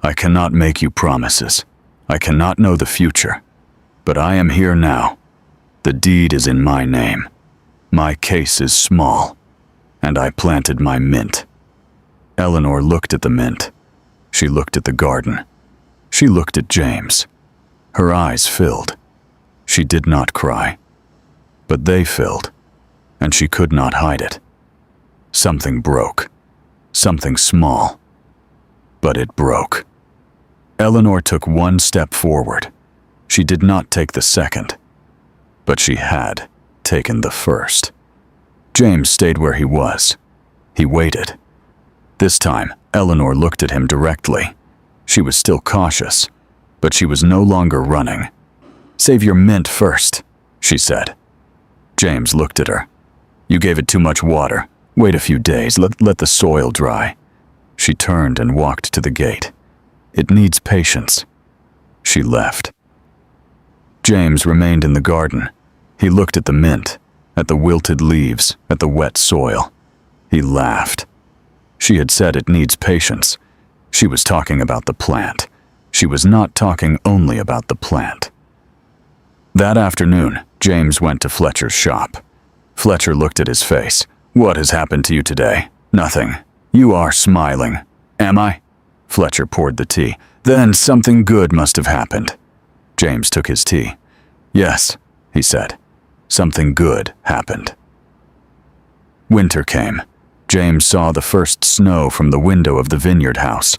"I cannot make you promises. I cannot know the future. But I am here now. The deed is in my name. My case is small. And I planted my mint." Eleanor looked at the mint. She looked at the garden. She looked at James. Her eyes filled. She did not cry. But they filled, and she could not hide it. Something broke. Something small. But it broke. Eleanor took one step forward. She did not take the second. But she had taken the first. James stayed where he was. He waited. This time, Eleanor looked at him directly. She was still cautious, but she was no longer running. "Save your mint first," she said. James looked at her. "You gave it too much water. Wait a few days, let the soil dry." She turned and walked to the gate. "It needs patience." She left. James remained in the garden. He looked at the mint, at the wilted leaves, at the wet soil. He laughed. She had said it needs patience. She was talking about the plant. She was not talking only about the plant. That afternoon, James went to Fletcher's shop. Fletcher looked at his face. "What has happened to you today?" "Nothing. You are smiling." "Am I?" Fletcher poured the tea. "Then something good must have happened." James took his tea. "Yes," he said. "Something good happened." Winter came. James saw the first snow from the window of the vineyard house.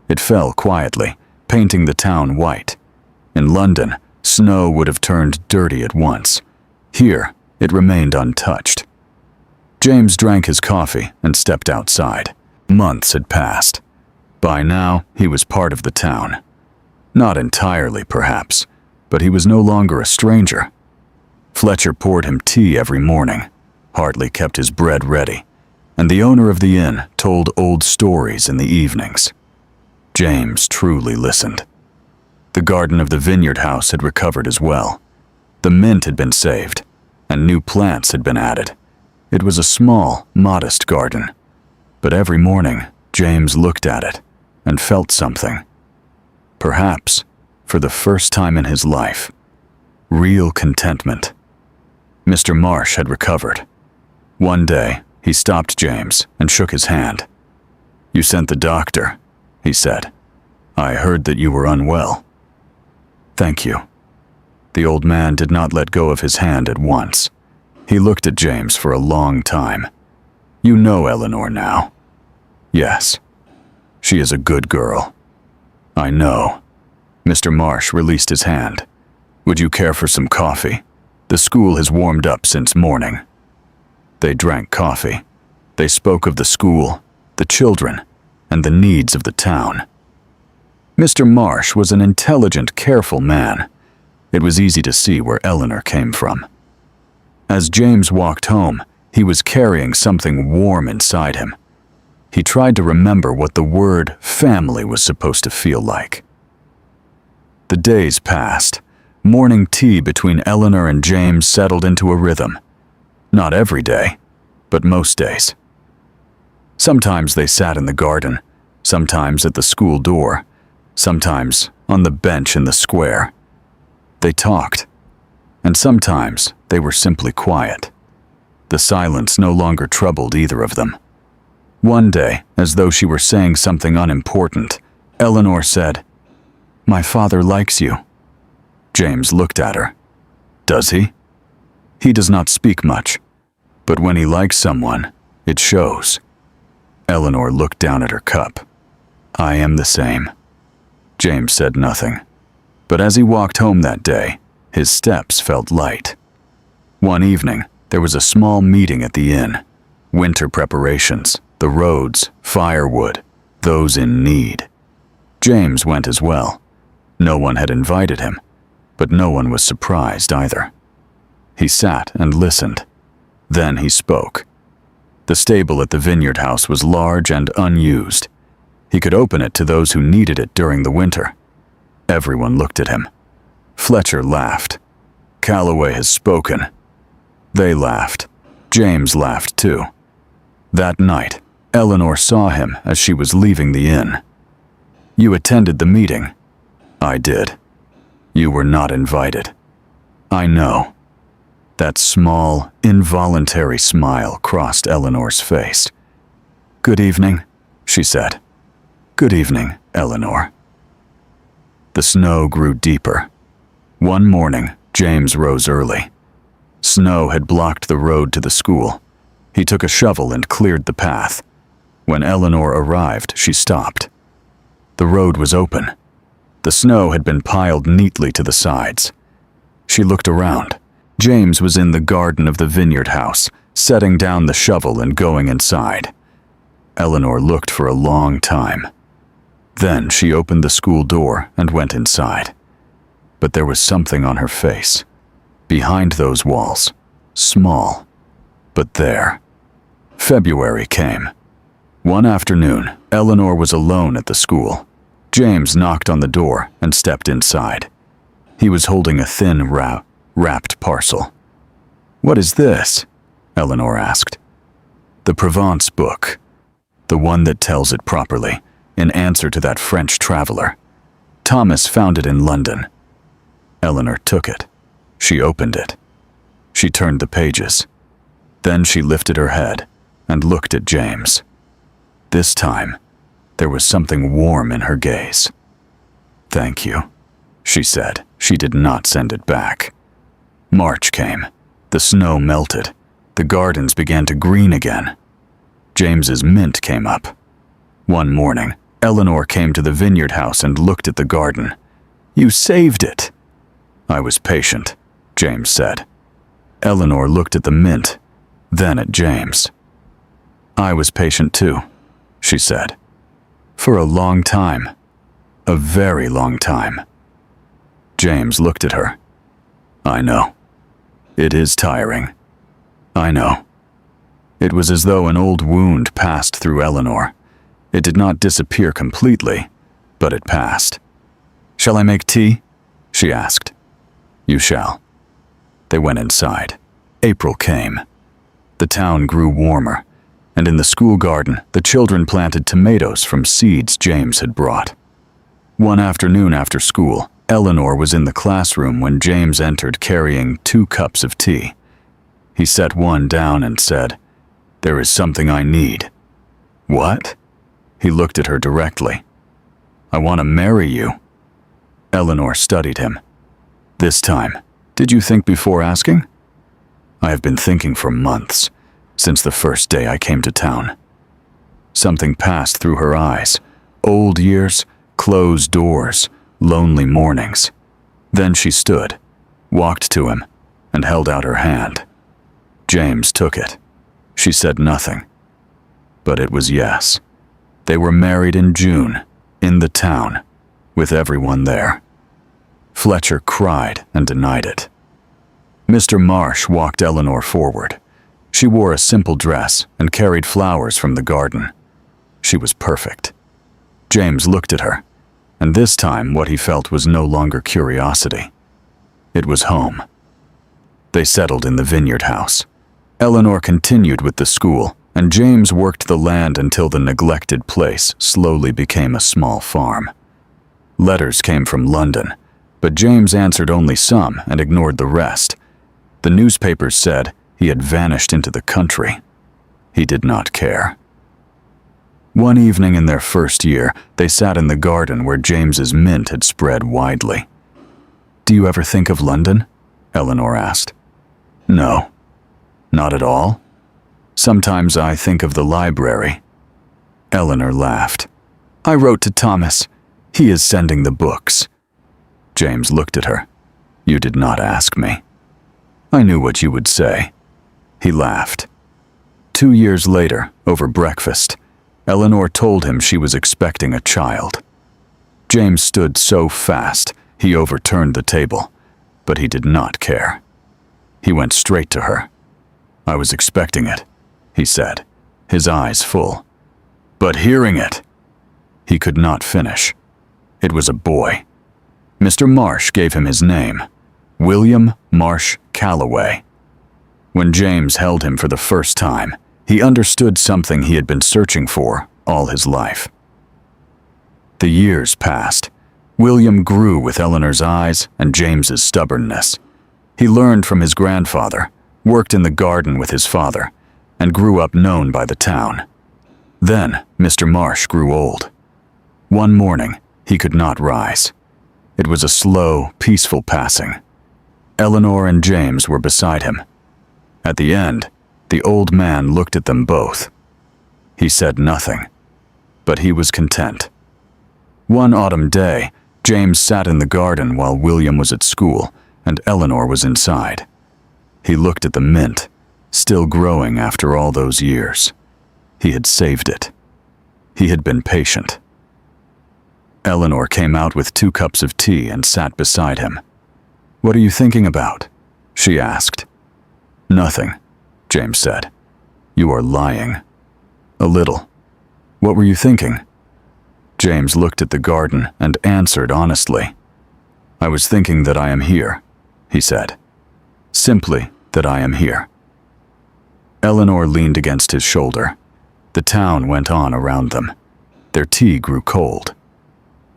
It fell quietly, painting the town white. In London, snow would have turned dirty at once. Here, it remained untouched. James drank his coffee and stepped outside. Months had passed. By now, he was part of the town. Not entirely, perhaps, but he was no longer a stranger. Fletcher poured him tea every morning, Hartley kept his bread ready, and the owner of the inn told old stories in the evenings. James truly listened. The garden of the vineyard house had recovered as well. The mint had been saved, and new plants had been added. It was a small, modest garden, but every morning James looked at it and felt something. Perhaps, for the first time in his life, real contentment. Mr. Marsh had recovered. One day, he stopped James and shook his hand. "You sent the doctor," he said. "I heard that you were unwell." "Thank you." The old man did not let go of his hand at once. He looked at James for a long time. "You know Eleanor now?" "Yes. She is a good girl." "I know." Mr. Marsh released his hand. "Would you care for some coffee? The school has warmed up since morning." They drank coffee. They spoke of the school, the children, and the needs of the town. Mr. Marsh was an intelligent, careful man. It was easy to see where Eleanor came from. As James walked home, he was carrying something warm inside him. He tried to remember what the word family was supposed to feel like. The days passed. Morning tea between Eleanor and James settled into a rhythm. Not every day, but most days. Sometimes they sat in the garden, sometimes at the school door, sometimes on the bench in the square. They talked, and sometimes they were simply quiet. The silence no longer troubled either of them. One day, as though she were saying something unimportant, Eleanor said, "My father likes you." James looked at her. "Does he?" "He does not speak much, but when he likes someone, it shows." Eleanor looked down at her cup. "I am the same." James said nothing, but as he walked home that day, his steps felt light. One evening, there was a small meeting at the inn. Winter preparations, the roads, firewood, those in need. James went as well. No one had invited him, but no one was surprised either. He sat and listened. Then he spoke. The stable at the vineyard house was large and unused. He could open it to those who needed it during the winter. Everyone looked at him. Fletcher laughed. "Calloway has spoken." They laughed. James laughed too. That night, Eleanor saw him as she was leaving the inn. "You attended the meeting." "I did." "You were not invited." "I know." That small, involuntary smile crossed Eleanor's face. "Good evening," she said. "Good evening, Eleanor." The snow grew deeper. One morning, James rose early. Snow had blocked the road to the school. He took a shovel and cleared the path. When Eleanor arrived, she stopped. The road was open. The snow had been piled neatly to the sides. She looked around. James was in the garden of the vineyard house, setting down the shovel and going inside. Eleanor looked for a long time. Then she opened the school door and went inside. But there was something on her face. Behind those walls. Small. But there. February came. One afternoon, Eleanor was alone at the school. James knocked on the door and stepped inside. He was holding a thin, wrapped parcel. "What is this?" Eleanor asked. "The Provence book. The one that tells it properly, in answer to that French traveler. Thomas found it in London." Eleanor took it. She opened it. She turned the pages. Then she lifted her head and looked at James. This time, there was something warm in her gaze. "Thank you," she said. She did not send it back. March came. The snow melted. The gardens began to green again. James's mint came up. One morning, Eleanor came to the vineyard house and looked at the garden. "You saved it." "I was patient," James said. Eleanor looked at the mint, then at James. "I was patient too," she said. "For a long time. A very long time." James looked at her. "I know. It is tiring. I know." It was as though an old wound passed through Eleanor. It did not disappear completely, but it passed. "Shall I make tea?" she asked. "You shall." They went inside. April came. The town grew warmer, and in the school garden, the children planted tomatoes from seeds James had brought. One afternoon after school, Eleanor was in the classroom when James entered carrying 2 cups of tea. He set one down and said, "There is something I need." "What?" He looked at her directly. "I want to marry you." Eleanor studied him. This time, "Did you think before asking?" "I have been thinking for months, since the first day I came to town." Something passed through her eyes. Old years, closed doors, lonely mornings. Then she stood, walked to him, and held out her hand. James took it. She said nothing. But it was yes. They were married in June, in the town, with everyone there. Fletcher cried and denied it. Mr. Marsh walked Eleanor forward. She wore a simple dress and carried flowers from the garden. She was perfect. James looked at her, and this time what he felt was no longer curiosity. It was home. They settled in the vineyard house. Eleanor continued with the school, and James worked the land until the neglected place slowly became a small farm. Letters came from London, but James answered only some and ignored the rest. The newspapers said he had vanished into the country. He did not care. One evening in their first year, they sat in the garden where James's mint had spread widely. "Do you ever think of London?" Eleanor asked. "No. Not at all? Sometimes I think of the library." Eleanor laughed. "I wrote to Thomas. He is sending the books." James looked at her. "You did not ask me." "I knew what you would say." He laughed. 2 years later, over breakfast, Eleanor told him she was expecting a child. James stood so fast, he overturned the table, but he did not care. He went straight to her. "I was expecting it," he said, his eyes full. "But hearing it..." He could not finish. It was a boy. Mr. Marsh gave him his name, William Marsh Calloway. When James held him for the first time, he understood something he had been searching for all his life. The years passed. William grew with Eleanor's eyes and James's stubbornness. He learned from his grandfather, worked in the garden with his father, and grew up known by the town. Then Mr. Marsh grew old. One morning, he could not rise. It was a slow, peaceful passing. Eleanor and James were beside him. At the end, the old man looked at them both. He said nothing, but he was content. One autumn day, James sat in the garden while William was at school and Eleanor was inside. He looked at the mint, still growing after all those years. He had saved it. He had been patient. Eleanor came out with 2 cups of tea and sat beside him. "What are you thinking about?" she asked. "Nothing," James said. "You are lying." "A little. What were you thinking?" James looked at the garden and answered honestly. "I was thinking that I am here," he said. "Simply that I am here." Eleanor leaned against his shoulder. The town went on around them. Their tea grew cold.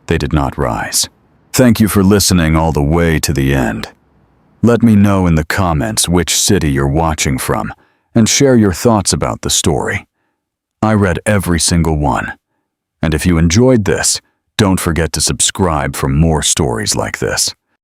They did not rise. Thank you for listening all the way to the end. Let me know in the comments which city you're watching from and share your thoughts about the story. I read every single one. And if you enjoyed this, don't forget to subscribe for more stories like this.